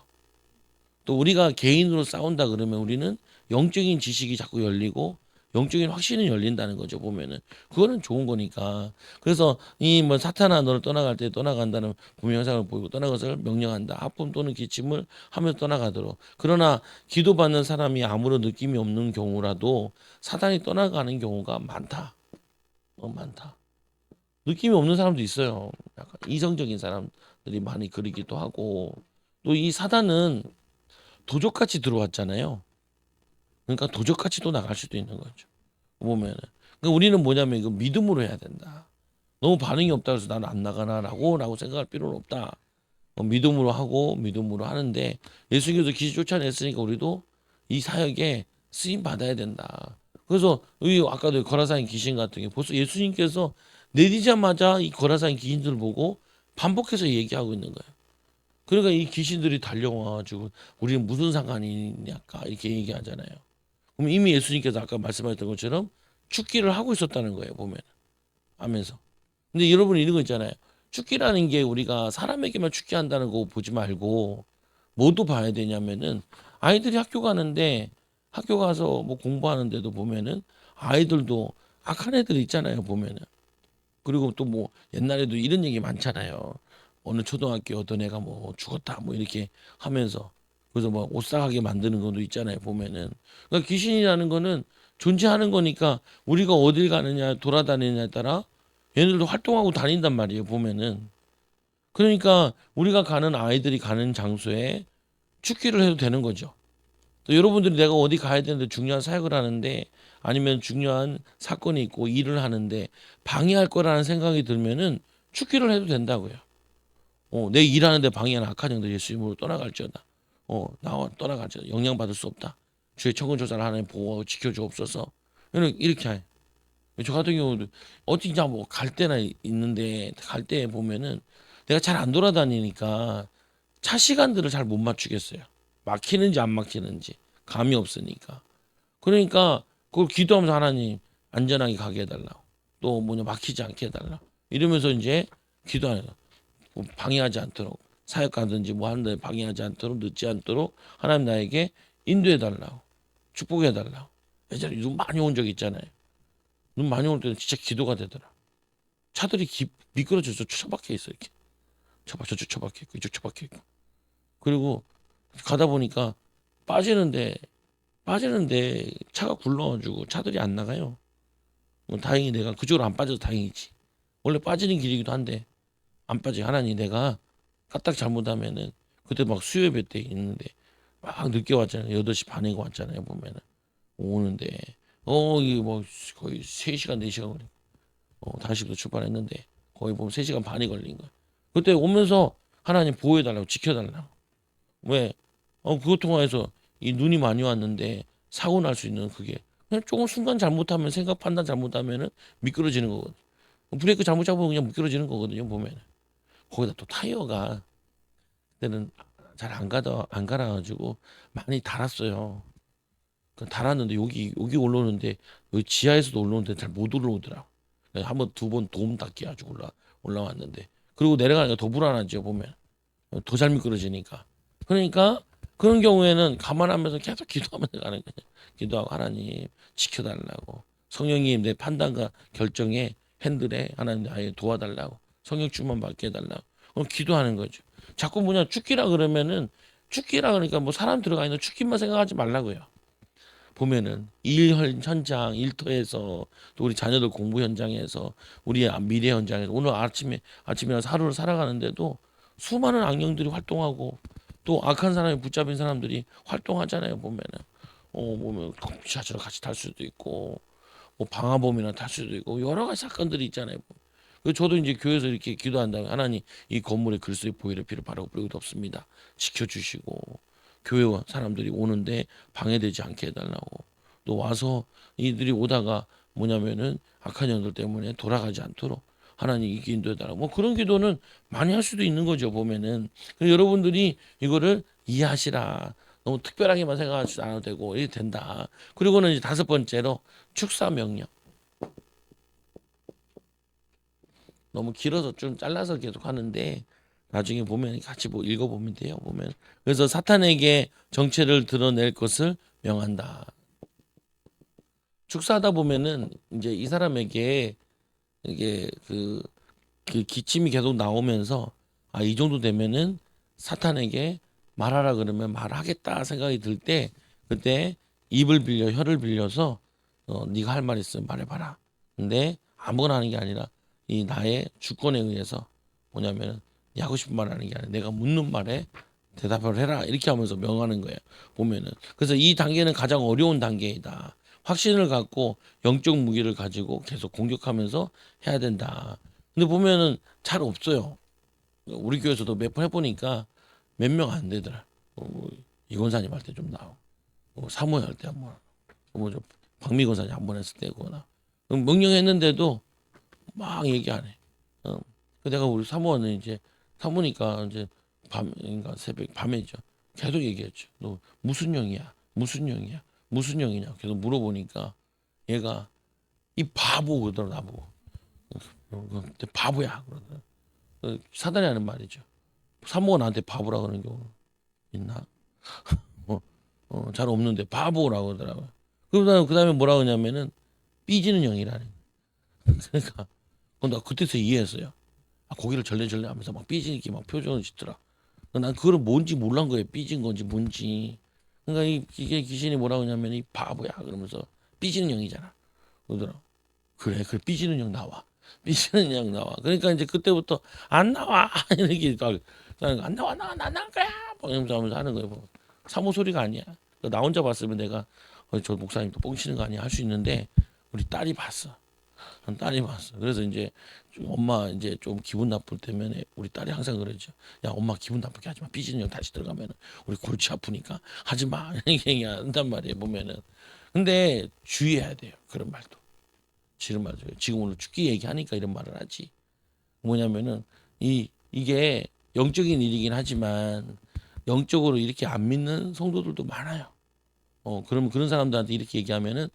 또 우리가 개인으로 싸운다 그러면 우리는 영적인 지식이 자꾸 열리고 영적인 확신이 열린다는 거죠. 보면은 그거는 좋은 거니까. 그래서 이 뭐 사탄아 너를 떠나갈 때 떠나간다는 분명 현상을 보이고 떠나가서 명령한다. 하품 또는 기침을 하면서 떠나가도록. 그러나 기도받는 사람이 아무런 느낌이 없는 경우라도 사탄이 떠나가는 경우가 많다. 많다. 느낌이 없는 사람도 있어요. 약간 이성적인 사람들이 많이 그러기도 하고 또 이 사단은 도적같이 들어왔잖아요. 그러니까 도적같이도 나갈 수도 있는 거죠. 보면은. 그러니까 우리는 뭐냐면 이거 믿음으로 해야 된다. 너무 반응이 없다 그래서 나는 안 나가나라고 생각할 필요는 없다. 믿음으로 하고 믿음으로 하는데 예수님께서 귀신 쫓아냈으니까 우리도 이 사역에 쓰임 받아야 된다. 그래서 이 아까도 거라사인 귀신 같은 게 벌써 예수님께서 내리자마자 이 거라사인 귀신들 보고 반복해서 얘기하고 있는 거예요. 그러니까 이 귀신들이 달려와가지고 우리는 무슨 상관이 있냐까 이렇게 얘기하잖아요. 그럼 이미 예수님께서 아까 말씀하셨던 것처럼 죽기를 하고 있었다는 거예요. 보면 하면서. 근데 여러분 이런 거 있잖아요. 죽기라는 게 우리가 사람에게만 죽게 한다는 거 보지 말고 뭐도 봐야 되냐면은 아이들이 학교 가는데 학교 가서 뭐 공부하는데도 보면은 아이들도 악한 애들 있잖아요. 보면은. 그리고 또 뭐 옛날에도 이런 얘기 많잖아요. 어느 초등학교 어떤 애가 뭐 죽었다 뭐 이렇게 하면서 그래서 뭐 오싹하게 만드는 것도 있잖아요. 보면은. 그러니까 귀신이라는 거는 존재하는 거니까 우리가 어딜 가느냐 돌아다니느냐에 따라 얘네들도 활동하고 다닌단 말이에요. 보면은. 그러니까 우리가 가는 아이들이 가는 장소에 축기를 해도 되는 거죠. 또 여러분들이 내가 어디 가야 되는데 중요한 사역을 하는데 아니면 중요한 사건이 있고 일을 하는데 방해할 거라는 생각이 들면은 축기를 해도 된다고요. 내 일하는데 방해하는 악한 영들 예수 이름으로 떠나갈지어다. 나와 떠나갈지어다. 영향받을 수 없다. 주의 청근 조사를 하나님 보호하고 지켜주옵소서. 이렇게 해. 저 같은 경우도 어디냐 뭐 갈 때나 있는데 갈 때 보면은 내가 잘 안 돌아다니니까 차 시간들을 잘 못 맞추겠어요. 막히는지 안 막히는지 감이 없으니까. 그러니까 그걸 기도하면서 하나님 안전하게 가게 해달라고. 또 뭐냐 막히지 않게 해달라. 이러면서 이제 기도하는 거. 방해하지 않도록 사역 가든지 뭐 하는데 방해하지 않도록 늦지 않도록 하나님 나에게 인도해 달라고 축복해 달라고. 예전에 눈 많이 온 적 있잖아요. 눈 많이 올 때는 진짜 기도가 되더라. 차들이 미끄러져서 처박혀 있어 이렇게. 저쪽 처박혀 있고 이쪽 처박혀 있고. 그리고 가다 보니까 빠지는데 차가 굴러가지고 차들이 안 나가요. 뭐 다행히 내가 그쪽으로 안 빠져서 다행이지. 원래 빠지는 길이기도 한데 안 빠지. 하나님 내가 까딱 잘못하면은 그때 막 수요예배 때 있는데 막 늦게 왔잖아요. 8시 반에 왔잖아요. 보면은 오는데 이게 뭐 거의 3시간 4시간 걸려. 다시 또 출발했는데 거의 보면 3시간 반이 걸린 거야. 그때 오면서 하나님 보호해달라고 지켜달라고. 왜? 그것 통화해서 이 눈이 많이 왔는데 사고 날 수 있는 그게 그냥 조금 순간 잘못하면 생각 판단 잘못하면은 미끄러지는 거거든. 브레이크 잘못 잡으면 그냥 미끄러지는 거거든요. 보면 거기다 또 타이어가 그때는 잘 안 갈아가지고 많이 달았어요. 그 달았는데 여기 올라오는데 여기 지하에서도 올라오는데 잘 못 올라오더라. 한번 두 번 도움 닫기 아주 올라왔는데 그리고 내려가니까 더 불안하죠. 보면 더 잘 미끄러지니까. 그러니까 그런 경우에는 감안하면서 계속 기도하면서 가는 거예요. 기도하고 하나님 지켜달라고. 성령님 내 판단과 결정에 핸들에 하나님 아예 도와달라고. 성령 충만 받게 해달라고. 그럼 기도하는 거죠. 자꾸 뭐냐 죽기라 그러면은 죽기라 그러니까 뭐 사람 들어가 있는 죽기만 생각하지 말라고요. 보면은 일 현장 일터에서 또 우리 자녀들 공부 현장에서 우리의 미래 현장에서 오늘 아침이나 하루를 살아가는데도 수많은 악령들이 활동하고 또 악한 사람이 붙잡힌 사람들이 활동하잖아요. 보면은 보면 지하철 같이 탈 수도 있고 뭐 방화범이나 탈 수도 있고 여러 가지 사건들이 있잖아요. 그래서 저도 이제 교회에서 이렇게 기도한다면 하나님 이 건물에 그리스도의 보혈의 피를 바르고 뿌리고 덮습니다. 지켜주시고 교회 사람들이 오는데 방해되지 않게 해달라고. 또 와서 이들이 오다가 뭐냐면은 악한 영들 때문에 돌아가지 않도록 하나님 이기 인도해달라고. 뭐 그런 기도는 많이 할 수도 있는 거죠. 보면은. 그래서 여러분들이 이거를 이해하시라. 너무 특별하게만 생각하지 않아도 되고 이게 된다. 그리고는 이제 5번째로 축사 명령. 너무 길어서 좀 잘라서 계속 하는데 나중에 보면 같이 뭐 읽어보면 돼요. 보면 그래서 사탄에게 정체를 드러낼 것을 명한다. 축사하다 보면은 이제 이 사람에게 이게 그 기침이 계속 나오면서 이 정도 되면은 사탄에게 말하라 그러면 말하겠다 생각이 들 때 그때 입을 빌려 혀를 빌려서 네가 할 말 있으면 말해봐라. 근데 아무거나 하는 게 아니라 이 나의 주권에 의해서 뭐냐면은 네 하고 싶은 말 하는 게 아니라 내가 묻는 말에 대답을 해라 이렇게 하면서 명하는 거예요. 보면은 그래서 이 단계는 가장 어려운 단계이다. 확신을 갖고 영적 무기를 가지고 계속 공격하면서 해야 된다. 근데 보면은 잘 없어요. 우리 교회에서도 몇 번 해보니까 몇 명 안 되더라. 이권사님 할 때 좀 나오고, 사모님 할 때 한 번, 저 박미권사님 한 번 했을 때거나 명령했는데도 막 얘기 안 해. 내가 우리 사모는 이제 사모니까 이제 그러니까 새벽 밤에죠. 계속 얘기했죠. 너 무슨 영이야? 무슨 영이야? 무슨 영이냐? 계속 물어보니까 얘가 이 바보 그러더라 나보고. 바보야 그러더라. 사단이 하는 말이죠. 사모가 나한테 바보라 그러는 경우 있나? 잘 없는데 바보라고 그러더라고요. 그다음에 뭐라 그러냐면은 삐지는 영이라는 거예요. 그러니까 나 그때서 이해했어요. 고기를 절레절레 하면서 막 삐지게 막 표정을 짓더라. 난 그걸 뭔지 몰란 거예요. 삐진 건지 뭔지. 그러니까 이게 귀신이 뭐라 그러냐면 이 바보야 그러면서 삐지는 영이잖아. 그러더라. 그래 삐지는 영 나와. 삐지는 영 나와. 그러니까 이제 그때부터 안 나와 이렇게 안 나와 안 나올 거야. 막 이러면서 하는 거예요. 뭐. 사모 소리가 아니야. 나 혼자 봤으면 내가 저 목사님 또 뻥치는 거 아니야 할 수 있는데 우리 딸이 봤어. 딸이 봤어. 그래서 이제 엄마 이제 좀 기분 나쁠 때면 우리 딸이 항상 그러죠. 야 엄마 기분 나쁘게 하지 마. 삐지는 영 다시 들어가면 우리 골치 아프니까 하지 마. 이렇게 얘기한단 말이에요. 보면은. 근데 주의해야 돼요. 그런 말도. 지금 말이죠. 지금 오늘 죽기 얘기하니까 이런 말을 하지. 뭐냐면은 이게 영적인 일이긴 하지만 영적으로 이렇게 안 믿는 성도들도 많아요. 그럼 그런 사람들한테 이렇게 얘기하면은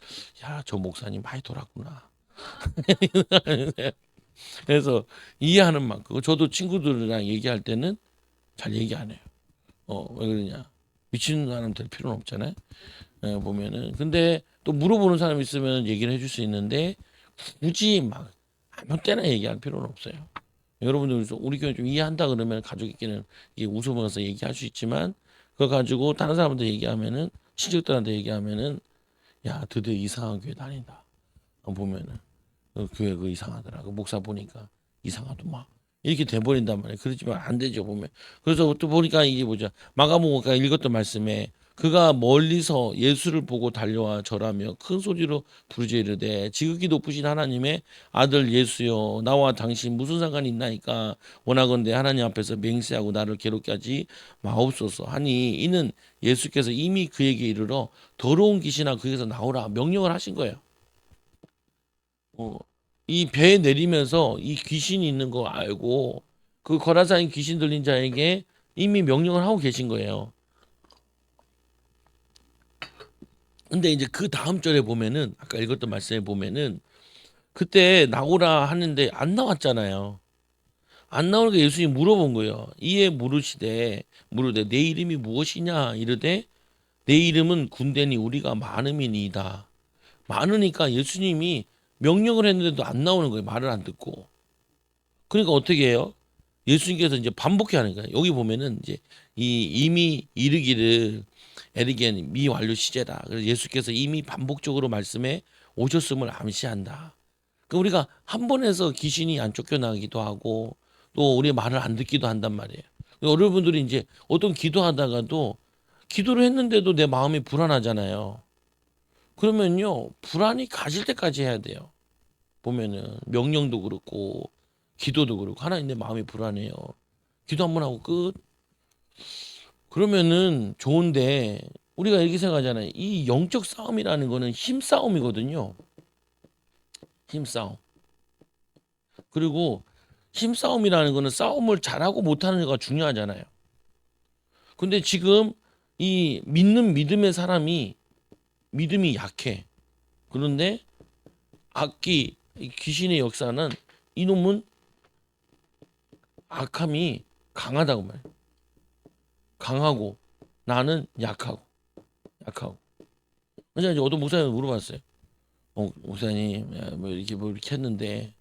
야, 저 목사님 많이 돌았구나. 그래서 이해하는 만큼 저도 친구들이랑 얘기할 때는 잘 얘기 안 해요. 왜 그러냐? 미치는 사람 될 필요는 없잖아요. 보면은 근데 또 물어보는 사람 있으면 얘기를 해줄 수 있는데 굳이 막 아무 때나 얘기할 필요는 없어요. 여러분들 우리 교회 좀 이해한다 그러면 가족끼리는 이게 웃으면서 얘기할 수 있지만 그거 가지고 다른 사람한테 얘기하면은 친척들한테 얘기하면은 야 드디어 이상한 교회 다닌다. 보면은 교회 그 이상하더라. 그 목사 보니까 이상하더만. 이렇게 돼버린단 말이에요. 그렇지만 안 되죠 보면. 그래서 또 보니까 이게 뭐죠? 마가복음가 읽었던 말씀에 그가 멀리서 예수를 보고 달려와 절하며 큰 소리로 부르짖어 이르되 지극히 높으신 하나님의 아들 예수여 나와 당신 무슨 상관이 있나이까 원하건대 하나님 앞에서 맹세하고 나를 괴롭게 하지 마옵소서 하니 이는 예수께서 이미 그에게 이르러 더러운 귀신아 그에서 나오라 명령을 하신 거예요. 이 배에 내리면서 이 귀신이 있는 거 알고 그 거라사인 귀신 들린 자에게 이미 명령을 하고 계신 거예요. 근데 이제 그 다음 절에 보면은 아까 읽었던 말씀에 보면은 그때 나오라 하는데 안 나왔잖아요. 안 나오니까 예수님이 물어본 거예요. 이에 물으되 내 이름이 무엇이냐 이르되 내 이름은 군대니 우리가 많음이니이다. 많으니까 예수님이 명령을 했는데도 안 나오는 거예요. 말을 안 듣고. 그러니까 어떻게 해요? 예수님께서 이제 반복해 하는 거예요. 여기 보면은 이제 이 이미 이르기를 에르겐 미완료 시제다. 그래서 예수께서 이미 반복적으로 말씀해 오셨음을 암시한다. 그 우리가 한 번에서 귀신이 안 쫓겨나기도 하고 또 우리 말을 안 듣기도 한단 말이에요. 여러분들이 이제 어떤 기도하다가도 기도를 했는데도 내 마음이 불안하잖아요. 그러면요 불안이 가실 때까지 해야 돼요. 보면은 명령도 그렇고 기도도 그렇고 하나님 내 마음이 불안해요. 기도 한번 하고 끝. 그러면은 좋은데 우리가 이렇게 생각하잖아요. 이 영적 싸움이라는 거는 힘 싸움이거든요. 힘 싸움. 그리고 힘 싸움이라는 거는 싸움을 잘하고 못하는 거가 중요하잖아요. 근데 지금 이 믿는 믿음의 사람이 믿음이 약해. 그런데 악기 귀신의 역사는 이놈은 악함이 강하다고 말해요. 강하고 나는 약하고. 그래서 이제 어떤 목사님 물어봤어요. 목사님 뭐 이렇게 했는데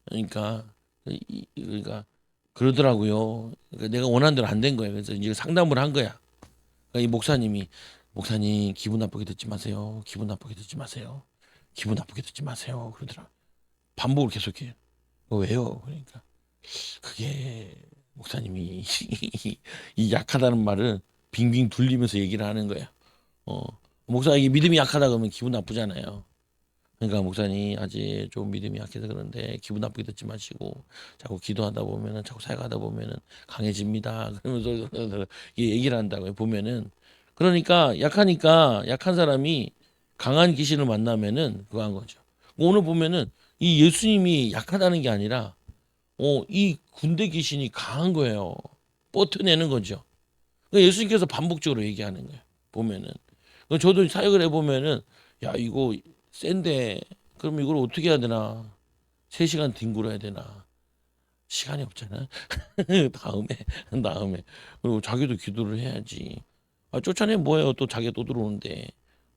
그러니까 그러니까 그러더라고요. 그러니까 내가 원하는 대로 안 된 거예요. 그래서 이제 상담을 한 거야. 그러니까 이 목사님 기분 나쁘게 듣지 마세요. 기분 나쁘게 듣지 마세요. 기분 나쁘게 듣지 마세요. 그러더라. 반복을 계속해요. 왜요? 그러니까 그게 목사님이 이 약하다는 말을 빙빙 둘리면서 얘기를 하는 거야. 목사 이게 믿음이 약하다 그러면 기분 나쁘잖아요. 그러니까 목사님 아직 좀 믿음이 약해서 그런데 기분 나쁘게 듣지 마시고 자꾸 기도하다 보면은 자꾸 사역하다 보면은 강해집니다. 그러면서 이게 얘기를 한다고요. 보면은 그러니까 약하니까 약한 사람이 강한 귀신을 만나면은 그거 한 거죠. 오늘 보면은 이 예수님이 약하다는 게 아니라 이 군대 귀신이 강한 거예요. 뻗어내는 거죠. 그러니까 예수님께서 반복적으로 얘기하는 거예요. 보면은 저도 사역을 해보면은 야 이거 센데 그럼 이걸 어떻게 해야 되나? 3시간 뒹굴어야 되나? 시간이 없잖아. 다음에 다음에 그리고 자기도 기도를 해야지. 쫓아내 뭐예요? 또 자기가 또 들어오는데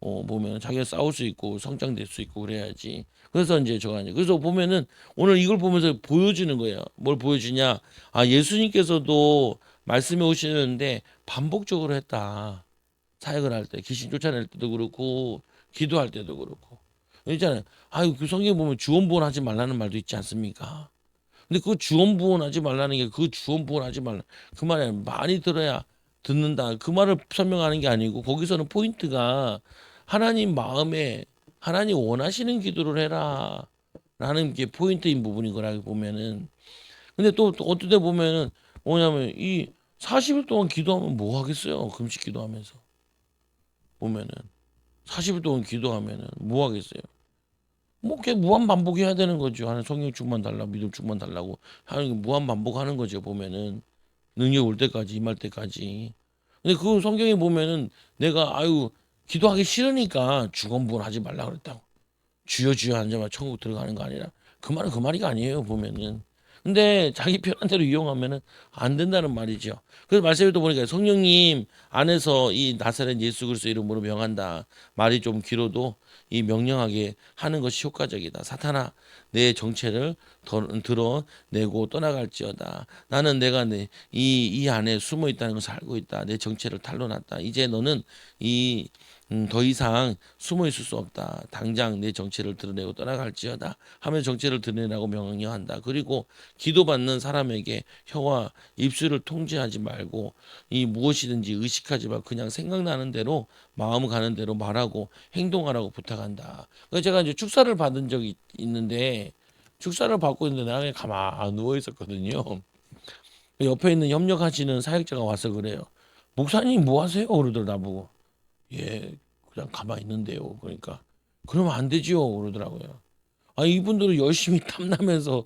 보면 자기가 싸울 수 있고 성장될 수 있고 그래야지. 그래서 이제 저가 이제 그래서 보면은 오늘 이걸 보면서 보여주는 거예요. 뭘 보여주냐? 예수님께서도 말씀해 오시는데 반복적으로 했다. 사역을 할 때, 귀신 쫓아낼 때도 그렇고 기도할 때도 그렇고. 있잖아요. 그 성경에 보면 주원부원하지 말라는 말도 있지 않습니까? 근데 그 주원부원하지 말라는 게 그 주원부원하지 말라 그 말에 많이 들어야 듣는다. 그 말을 설명하는 게 아니고 거기서는 포인트가 하나님 마음에 하나님 원하시는 기도를 해라. 라는 게 포인트인 부분인 거라 보면은 근데 또 어떤 때 보면은 뭐냐면 이 40일 동안 기도하면 뭐 하겠어요? 금식 기도하면서 보면은 40일 동안 기도하면은 뭐 하겠어요? 뭐 그냥 무한 반복해야 되는 거죠. 하는 성령 충만 달라, 믿음 충만 달라고 하는 게 무한 반복하는 거죠. 보면은 능력 올 때까지 임할 때까지. 근데 그 성경에 보면은 내가 기도하기 싫으니까 주건부원하지 말라 그랬다고. 주여 주여 하는 자만 천국 들어가는 거 아니라 그 말은 그 말이 아니에요. 보면은. 근데 자기 편한 대로 이용하면은 안 된다는 말이죠. 그래서 말씀에도 보니까 성령님 안에서 이 나사렛 예수 그리스도 이름으로 명한다. 말이 좀 길어도 이 명령하게 하는 것이 효과적이다. 사탄아 내 정체를 드러내고 떠나갈지어다. 나는 내가 이 안에 숨어 있다는 것을 알고 있다. 내 정체를 탄로났다. 이제 너는 이 더 이상 숨어 있을 수 없다. 당장 내 정체를 드러내고 떠나갈지어다. 하며 정체를 드러내라고 명령한다. 그리고 기도받는 사람에게 혀와 입술을 통제하지 말고 이 무엇이든지 의식하지 말고 그냥 생각나는 대로 마음 가는 대로 말하고 행동하라고 부탁한다. 그래서 제가 이제 축사를 받은 적이 있는데 축사를 받고 있는데 내가 그냥 가만 누워 있었거든요. 옆에 있는 협력하시는 사역자가 와서 그래요. 목사님 뭐 하세요? 그러더라 나보고. 예, 그냥 가만히 있는데요. 그러니까 그러면 안 되지요. 그러더라고요. 이분들은 열심히 탐나면서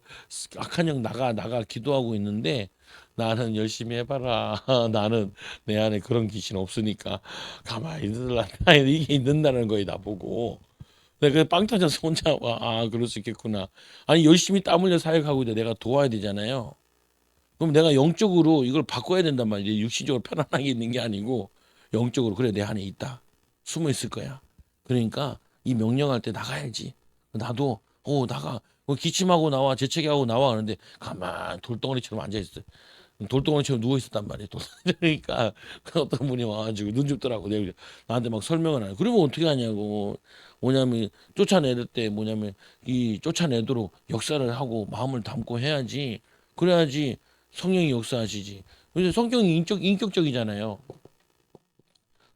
악한 영 나가 기도하고 있는데 나는 열심히 해봐라. 나는 내 안에 그런 귀신 없으니까 가만히 있으라. 이게 있는다는 거예요. 나보고. 내가 빵 터져서 혼자 그럴 수 있겠구나. 열심히 땀 흘려 사역하고 있는데 내가 도와야 되잖아요. 그럼 내가 영적으로 이걸 바꿔야 된단 말이에요. 육신적으로 편안하게 있는 게 아니고 영적으로 그래 내 안에 있다. 숨어 있을 거야. 그러니까 이 명령할 때 나가야지. 나도 나가. 기침하고 나와 재채기하고 나와 하는데 가만 돌덩어리처럼 앉아 있어. 돌덩어리처럼 누워 있었단 말이에요. 그러니까 그 어떤 분이 와가지고 눈 줍더라고. 내가 나한테 막 설명을 하요. 그러면 어떻게 하냐고. 뭐냐면 쫓아낼 때 뭐냐면 이 쫓아내도록 역사를 하고 마음을 담고 해야지. 그래야지 성령이 역사하시지. 그래서 성경이 인격적이잖아요.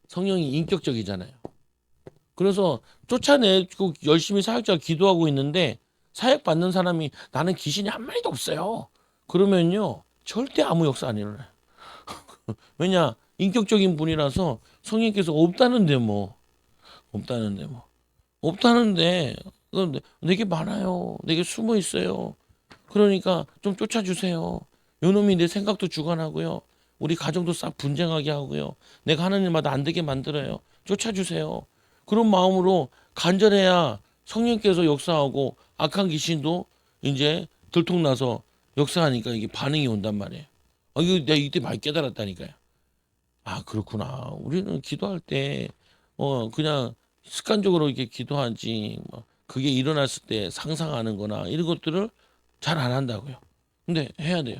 성령이 인격적이잖아요. 그래서 쫓아내고 열심히 사역자가 기도하고 있는데 사역 받는 사람이 나는 귀신이 한 마리도 없어요. 그러면요 절대 아무 역사 안 일어나요. 왜냐 인격적인 분이라서 성령께서 없다는데 내게 많아요. 내게 숨어 있어요. 그러니까 좀 쫓아주세요. 요놈이 내 생각도 주관하고요. 우리 가정도 싹 분쟁하게 하고요. 내가 하는 일마다 안 되게 만들어요. 쫓아주세요. 그런 마음으로 간절해야 성령께서 역사하고 악한 귀신도 이제 들통나서 역사하니까 이게 반응이 온단 말이에요. 이거 내가 이때 많이 깨달았다니까요. 그렇구나. 우리는 기도할 때 그냥 습관적으로 이렇게 기도하지 그게 일어났을 때 상상하는 거나 이런 것들을 잘 안 한다고요. 근데 해야 돼요.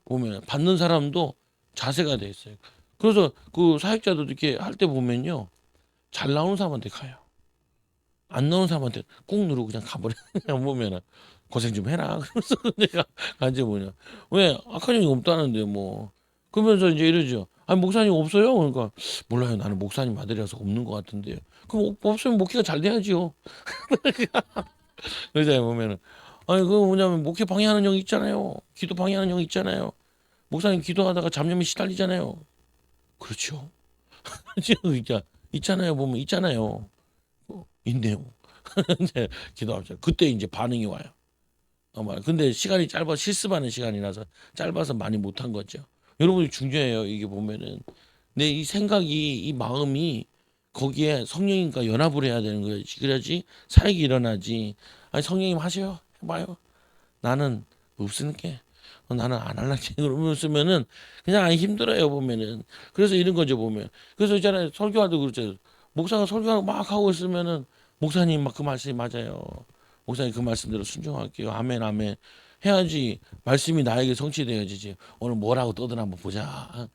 보면 받는 사람도 자세가 돼 있어요. 그래서 그 사역자도 이렇게 할 때 보면요. 잘 나오는 사람한테 가요. 안 나오는 사람한테 꾹 누르고 그냥 가버려. 그냥 보면은 고생 좀 해라. 그래서 내가 간지 뭐냐. 왜 악한 영이 없다는데 뭐. 그러면서 이제 이러죠. 아니 목사님 없어요? 그러니까 몰라요. 나는 목사님 아들이라서 없는 것 같은데요. 그럼 없으면 목회가 잘 돼야지요. 그러잖아요 보면은. 아니 그거 뭐냐면 목회 방해하는 형 있잖아요. 기도 방해하는 형 있잖아요. 목사님 기도하다가 잡념이 시달리잖아요. 그렇죠. 진짜 있잖아요. 보면 있잖아요. 있네요. 이제 기도하죠. 그때 이제 반응이 와요. 근데 시간이 짧아 실습하는 시간이라서 짧아서 많이 못한 거죠. 여러분이 중요해요. 이게 보면은 내 이 생각이 이 마음이 거기에 성령님과 연합을 해야 되는 거예요. 그래야지 사역이 일어나지. 아니 성령님 하세요. 해봐요. 나는 없으니까 나는 안 할라지 그러면은 그냥 안 힘들어요 보면은. 그래서 이런 거죠 보면. 그래서 있잖아요 설교하도 그렇죠. 목사가 설교하고 막 하고 있으면은 목사님 막 그 말씀이 맞아요. 목사님 그 말씀대로 순종할게요. 아멘 아멘 해야지 말씀이 나에게 성취되어지지. 오늘 뭐라고 떠드나 한번 보자.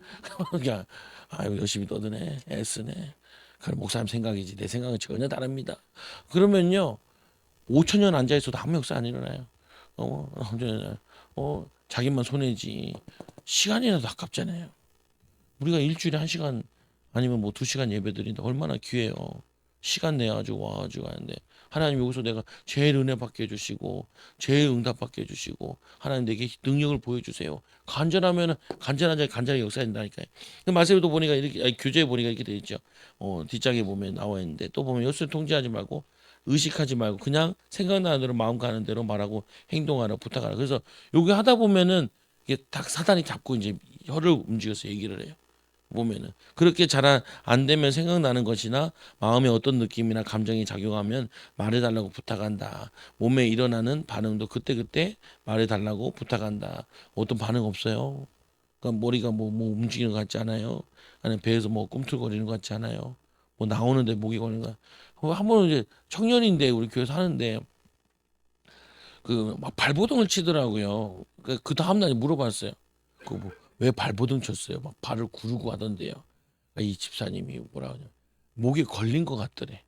그냥 아유 열심히 떠드네 애쓰네. 그럼 목사님 생각이지 내 생각은 전혀 다릅니다. 그러면요 5천 년 앉아 있어도 아무 역사 안 일어나요. 자기만 손해지. 시간이라도 아깝잖아요. 우리가 일주일에 1시간 아니면 뭐 2시간 예배 드린다 얼마나 귀해요. 시간 내가지고 와가지고 하는데 하나님 여기서 내가 제일 은혜 받게 해주시고 제일 응답 받게 해주시고 하나님 내게 능력을 보여주세요. 간절하면은 간절한 자에 간절하게 역사된다니까요. 그 말씀에도 보니까 이렇게 아니, 교재에 보니까 이렇게 돼 있죠. 뒷장에 보면 나와 있는데 또 보면 여수를 통제하지 말고 의식하지 말고 그냥 생각나는 대로 마음 가는 대로 말하고 행동하라 부탁하라. 그래서 여기 하다 보면은 이게 딱 사단이 잡고 이제 혀를 움직여서 얘기를 해요. 보면은 그렇게 잘 안 되면 생각나는 것이나 마음에 어떤 느낌이나 감정이 작용하면 말해달라고 부탁한다. 몸에 일어나는 반응도 그때그때 말해달라고 부탁한다. 어떤 반응 없어요? 그러니까 머리가 뭐 움직이는 것 같지 않아요? 아니면 배에서 뭐 꿈틀거리는 것 같지 않아요? 뭐 나오는데 목이 걸리는 거. 한 번은 이제 청년인데 우리 교회 사는데 그 막 발버둥을 치더라고요. 그 다음날에 물어봤어요. 그 뭐 왜 발버둥 쳤어요? 막 발을 구르고 하던데요. 이 집사님이 뭐라 그러냐. 목에 걸린 것 같더래.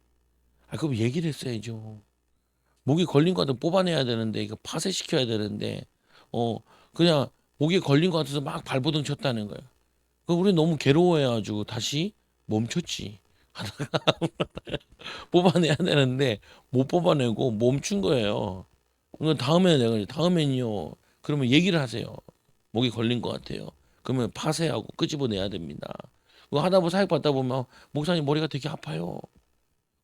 그럼 얘기를 했어야죠. 목이 걸린 것 같으면 뽑아내야 되는데 이거 파쇄시켜야 되는데 어 그냥 목에 걸린 것 같아서 막 발버둥 쳤다는 거예요. 그 우리 너무 괴로워해가지고 다시 멈췄지. 뽑아내야 되는데 못 뽑아내고 멈춘 거예요. 다음에 내가 다음엔요. 그러면 얘기를 하세요. 목이 걸린 것 같아요. 그러면 파쇄하고 끄집어내야 됩니다. 그거 하다 보면 사역 받다 보면 목사님 머리가 되게 아파요.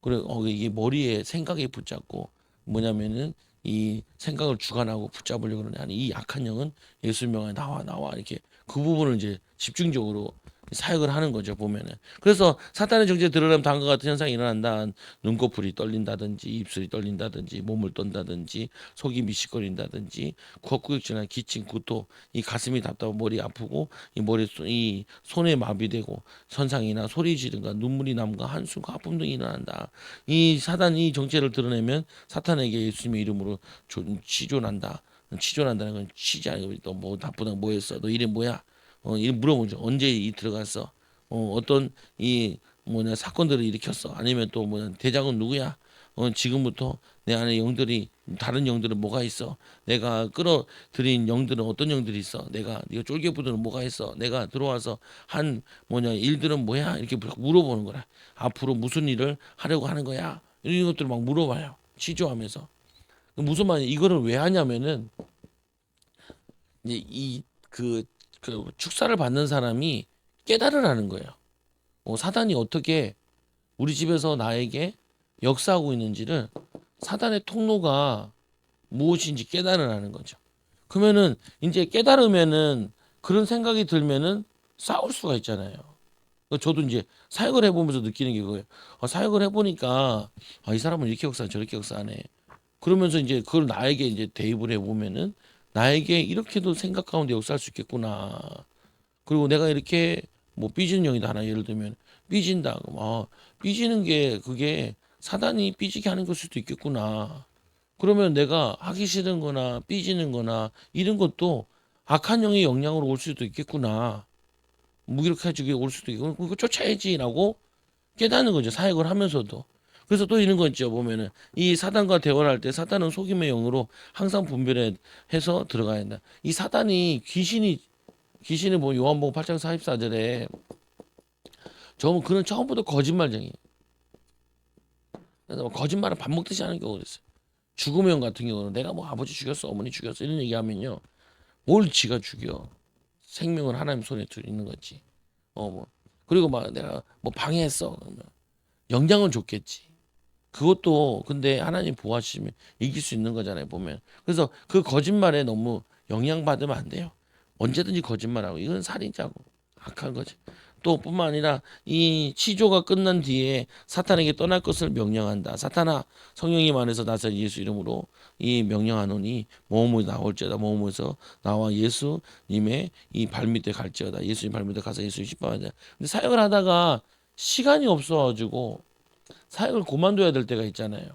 그래 이게 머리에 생각이 붙잡고 뭐냐면은 이 생각을 주관하고 붙잡으려고 그러는 아니 이 약한 영은 예수 명에 나와 이렇게 그 부분을 이제 집중적으로 사역을 하는 거죠 보면은. 그래서 사탄의 정죄에 들어가면 다음과 같은 현상이 일어난다. 눈꺼풀이 떨린다든지 입술이 떨린다든지 몸을 떤다든지 속이 미식거린다든지 걷구역질이나 기침 구토 이 가슴이 답답하고 머리 아프고 이 손에 마비되고 선상이나 소리 지른가 눈물이 남과 한숨과 하품 등이 일어난다. 이 사단이 정체를 드러내면 사탄에게 예수님의 이름으로 치존한다. 치존한다는 건 치지 아니고 또 뭐 나쁘다 뭐 했어 너 이름 뭐야 이름 물어보죠. 언제 이 들어갔어? 어떤 이 뭐냐 사건들을 일으켰어? 아니면 또 뭐냐 대장은 누구야? 지금부터 내 안에 영들이 다른 영들은 뭐가 있어? 내가 끌어들인 영들은 어떤 영들이 있어? 네가 쫄개부들은 뭐가 있어? 내가 들어와서 한 뭐냐 일들은 뭐야? 이렇게 물어보는 거라. 앞으로 무슨 일을 하려고 하는 거야? 이런 것들을 막 물어봐요. 치조하면서. 무슨 말이야? 이거를 왜 하냐면은 이제 그 축사를 받는 사람이 깨달으라는 거예요. 사단이 어떻게 우리 집에서 나에게 역사하고 있는지를 사단의 통로가 무엇인지 깨달으라는 거죠. 그러면은 이제 깨달으면은 그런 생각이 들면은 싸울 수가 있잖아요. 저도 이제 사역을 해보면서 느끼는 게 그거예요. 사역을 해보니까 이 사람은 이렇게 역사하네 저렇게 역사하네. 그러면서 이제 그걸 나에게 이제 대입을 해보면은 나에게 이렇게도 생각 가운데 역사할 수 있겠구나. 그리고 내가 이렇게 뭐 삐지는 영이다 하나 예를 들면 삐진다. 삐지는 게 그게 사단이 삐지게 하는 걸 수도 있겠구나. 그러면 내가 하기 싫은 거나 삐지는 거나 이런 것도 악한 영의 영향으로 올 수도 있겠구나. 무기력해지게 올 수도 있고 그거 쫓아야지라고 깨닫는 거죠. 사역을 하면서도. 그래서 또 이런 거 있죠. 보면은 이 사단과 대화를 할 때 사단은 속임의 영으로 항상 분별해서 들어가야 한다. 이 사단이 귀신이 귀신이 뭐 요한복음 8장 44절에 저는 그는 처음부터 거짓말쟁이. 그래서 거짓말을 밥 먹듯이 하는 경우가 있어요. 죽음의 형 같은 경우는 내가 뭐 아버지 죽였어, 어머니 죽였어 이런 얘기하면요, 뭘 지가 죽여? 생명은 하나님 손에 있는 거지. 뭐 그리고 막 내가 뭐 방해했어 그러면 영향은 줬겠지. 그것도 근데 하나님 보호하시면 이길 수 있는 거잖아요 보면. 그래서 그 거짓말에 너무 영향받으면 안 돼요. 언제든지 거짓말하고 이건 살인자고 악한 거지. 또 뿐만 아니라 이 치조가 끝난 뒤에 사탄에게 떠날 것을 명령한다. 사탄아, 성령님 안에서 나서 예수 이름으로 이 명령하노니 모험을 나올지어다. 모험에서 나와 예수님의 이 발밑에 갈지어다. 예수님 발밑에 가서 예수님 십자가에. 근데 사역을 하다가 시간이 없어가지고 사역을 그만둬야 될 때가 있잖아요.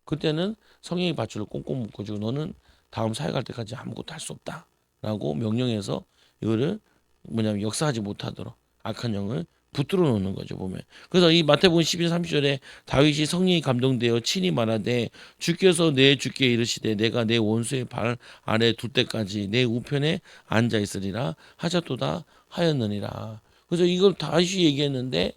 그때는 성령의 밧줄을 꽁꽁 묶어주고 너는 다음 사역할 때까지 아무것도 할 수 없다라고 명령해서 이거를 뭐냐면 역사하지 못하도록 악한 영을 붙들어 놓는 거죠 보면. 그래서 이 마태복음 12장 30절에 다윗이 성령이 감동되어 친히 말하되 주께서 내 주께 이르시되 내가 내 원수의 발 아래 둘 때까지 내 우편에 앉아 있으리라 하셨도다 하였느니라. 그래서 이걸 다윗이 얘기했는데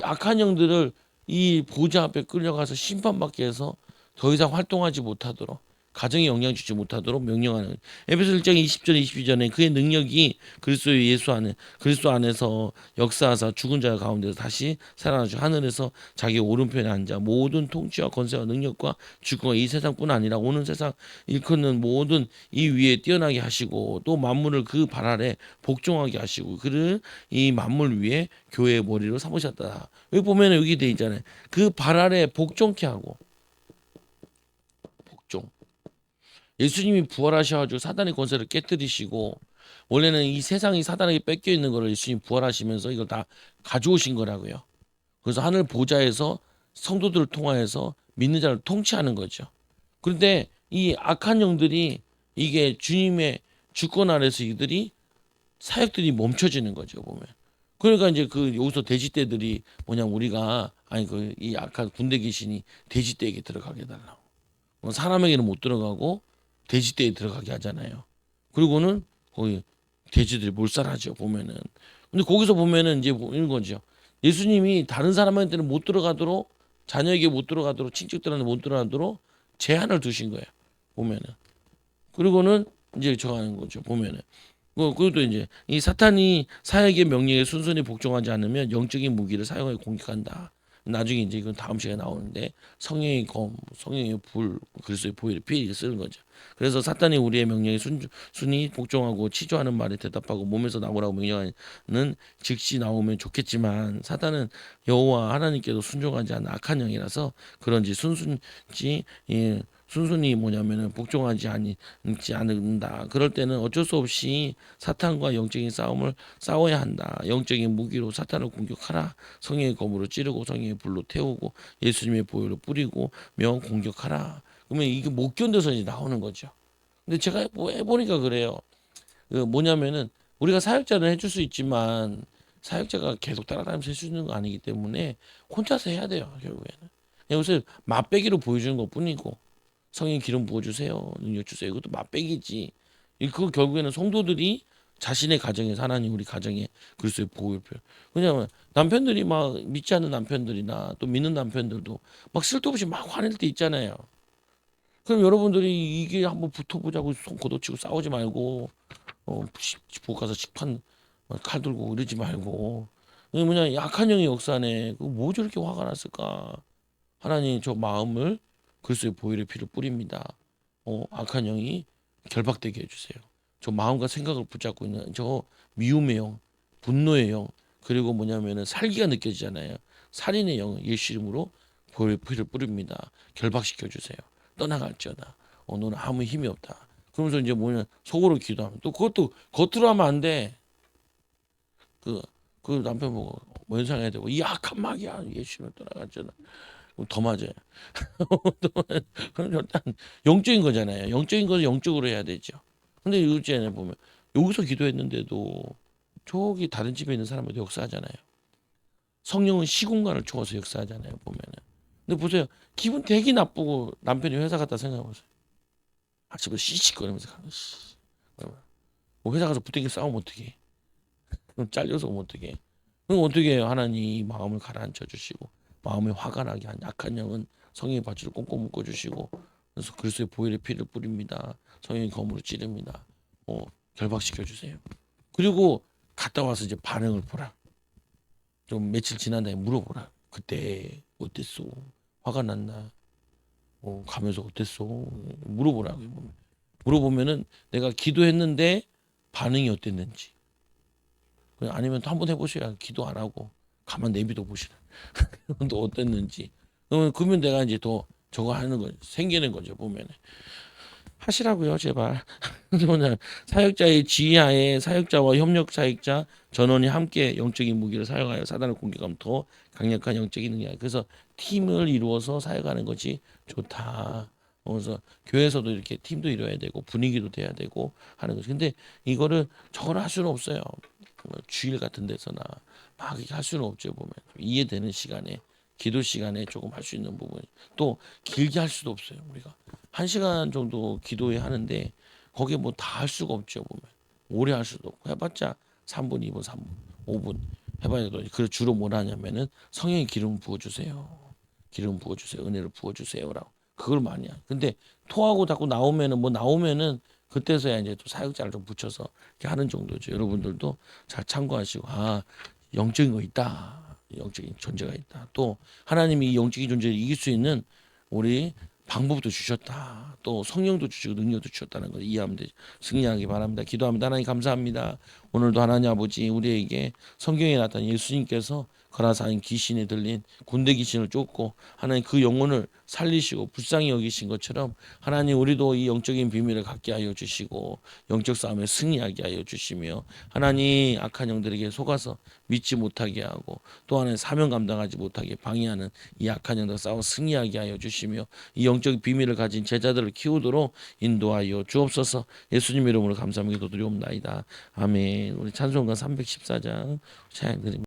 악한 영들을 이 보좌 앞에 끌려가서 심판받게 해서 더 이상 활동하지 못하도록 가정에 영향 주지 못하도록 명령하는 에베소 1장 20절 22절에 그의 능력이 그리스도 안에서 역사하사 죽은 자 가운데서 다시 살아나시고 하늘에서 자기 오른편에 앉아 모든 통치와 권세와 능력과 주권과 이 세상뿐 아니라 오는 세상 일컫는 모든 이 위에 뛰어나게 하시고 또 만물을 그 발 아래 복종하게 하시고 그를 이 만물 위에 교회의 머리로 삼으셨다. 여기 보면 여기 돼 있잖아요. 그 발 아래 복종케 하고 복종. 예수님이 부활하셔가지고 사단의 권세를 깨뜨리시고 원래는 이 세상이 사단에게 뺏겨 있는 거를 예수님 부활하시면서 이걸 다 가져오신 거라고요. 그래서 하늘 보좌에서 성도들을 통하여서 믿는 자를 통치하는 거죠. 그런데 이 악한 영들이 이게 주님의 주권 아래서 이들이 사역들이 멈춰지는 거죠 보면. 그러니까 이제 그 여기서 돼지떼들이 뭐냐 우리가 아니 그 이 악한 군대 귀신이 돼지떼에게 들어가게 해달라고. 사람에게는 못 들어가고 돼지떼에 들어가게 하잖아요. 그리고는 거기 돼지들이 몰살하죠 보면은. 근데 거기서 보면은 이제 뭐 이런 거죠. 예수님이 다른 사람한테는 못 들어가도록 자녀에게 못 들어가도록 친척들한테 못 들어가도록 제한을 두신 거예요 보면은. 그리고는 이제 저하는 거죠 보면은. 그것도 이제 이 사탄이 사역의 명령에 순순히 복종하지 않으면 영적인 무기를 사용해 공격한다. 나중에 이제 이건 다음 시간에 나오는데 성령의 검, 성령의 불, 그리스도의 보혈의 피 쓰는 거죠. 그래서 사탄이 우리의 명령에 순순히 복종하고 치조하는 말에 대답하고 몸에서 나오라고 명령하는 즉시 나오면 좋겠지만 사탄은 여호와 하나님께도 순종하지 않는 악한 영이라서 그런지 순순히 뭐냐면은 복종하지 않는다. 그럴 때는 어쩔 수 없이 사탄과 영적인 싸움을 싸워야 한다. 영적인 무기로 사탄을 공격하라. 성령의 검으로 찌르고 성령의 불로 태우고 예수님의 보혈로 뿌리고 명 공격하라. 그러면 이게 못 견뎌서 이제 나오는 거죠. 근데 제가 뭐 해보니까 그래요. 그 뭐냐면은 우리가 사역자는 해줄 수 있지만 사역자가 계속 따라다니면서 할 수 있는 거 아니기 때문에 혼자서 해야 돼요. 결국에는. 요새 맛배기로 보여주는 것 뿐이고 성령 기름 부어주세요. 능력 주세요. 이것도 맛배기지. 그거 결국에는 성도들이 자신의 가정에서 하나님 우리 가정에 그리스도의 보혈 표. 왜냐하면 남편들이 막 믿지 않는 남편들이나 또 믿는 남편들도 막 쓸데없이 막 화낼 때 있잖아요. 그럼 여러분들이 이게 한번 붙어보자고 손 걷어치고 싸우지 말고 집 가서 식판 칼 들고 이러지 말고 이게 뭐냐 약한 영의 역사네. 그뭐 저렇게 화가 났을까? 하나님 저 마음을 그리스도의 보혈의 피를 뿌립니다. 악한 영이 결박되게 해주세요. 저 마음과 생각을 붙잡고 있는 저 미움의 영, 분노의 영, 그리고 뭐냐면은 살기가 느껴지잖아요. 살인의 영 예수 이름으로 보혈의 피를 뿌립니다. 결박시켜 주세요. 떠나갈지어다. 너는 아무 힘이 없다. 그러면서 이제 뭐냐 속으로 기도하면 또 그것도 겉으로 하면 안 돼. 그 남편 보고 연상해야 되고 이 악한 마귀야 예수 이름으로 떠나갈지어다. 그럼 더 맞아요. 그럼 일단 영적인 거잖아요. 영적인 것을 영적으로 해야 되죠. 근데 요즘에 보면 여기서 기도했는데도 저기 다른 집에 있는 사람한테 역사하잖아요. 성령은 시공간을 초월해서 역사하잖아요. 보면은. 근데 보세요. 기분 되게 나쁘고 남편이 회사 갔다 생각해보세요. 아침에 씩씩거리면서 뭐 회사 가서 부대끼리 싸우면 어떡해. 그럼 잘려서 오면 어떻게? 그럼 어떻게 해요? 하나님 마음을 가라앉혀 주시고 마음에 화가 나게 한 약한 영은 성령의 밧줄을 꽁꽁 묶어 주시고 그래서 그리스도의 보혈의 피를 뿌립니다. 성령의 검으로 찌릅니다. 결박시켜 주세요. 그리고 갔다 와서 이제 반응을 보라. 좀 며칠 지난 다음에 물어보라. 그때 어땠어? 화가 났나? 가면서 어땠어? 물어보라. 물어보면은 내가 기도했는데 반응이 어땠는지. 아니면 또 한번 해보셔야 기도 안 하고 가만 내비둬 보시라. 또 어땠는지. 그러면 내가 이제 더 저거 하는 거 생기는 거죠 보면은. 하시라고요 제발. 그냥 사역자의 지휘하에 사역자와 협력 사역자 전원이 함께 영적인 무기를 사용하여 사단을 공격하면 더 강력한 영적인 능력. 그래서 팀을 이루어서 사역하는 것이 좋다. 그래서 교회에서도 이렇게 팀도 이루어야 되고 분위기도 돼야 되고 하는 거죠. 근데 이거를 저걸 할 수는 없어요. 주일 같은 데서나 막 이렇게 할 수는 없죠 보면 이해되는 시간에 기도 시간에 조금 할 수 있는 부분 또 길게 할 수도 없어요 우리가 1시간 정도 기도회 하는데 거기에 뭐 다 할 수가 없죠 보면 오래 할 수도 없고 해봤자 3분 2분 3분 5분 해봐야 돼. 그래서 주로 뭘 하냐면은 성령의 기름 부어주세요 기름 부어주세요 은혜를 부어주세요라고 그걸 많이 해. 근데 토하고 자꾸 나오면은 뭐 나오면은 그때서야 이제 또 사역자를 좀 붙여서 이렇게 하는 정도죠. 여러분들도 잘 참고하시고 영적인 거 있다. 영적인 존재가 있다. 또 하나님이 이 영적인 존재를 이길 수 있는 우리 방법도 주셨다. 또 성령도 주시고 능력도 주셨다는 걸 이해하면 되죠. 승리하기 바랍니다. 기도합니다. 하나님 감사합니다. 오늘도 하나님 아버지 우리에게 성경에 나타난 예수님께서 거라사는 귀신에 들린 군대 귀신을 쫓고 하나님 그 영혼을 살리시고 불쌍히 여기신 것처럼 하나님 우리도 이 영적인 비밀을 갖게 하여 주시고 영적 싸움에 승리하게 하여 주시며 하나님 악한 영들에게 속아서 믿지 못하게 하고 또 하나님 사명 감당하지 못하게 방해하는 이 악한 영들과 싸워 승리하게 하여 주시며 이 영적 비밀을 가진 제자들을 키우도록 인도하여 주옵소서. 예수님 이름으로 감사하며 기도드리옵나이다. 아멘. 우리 찬송가 314장 찬양 드립니다.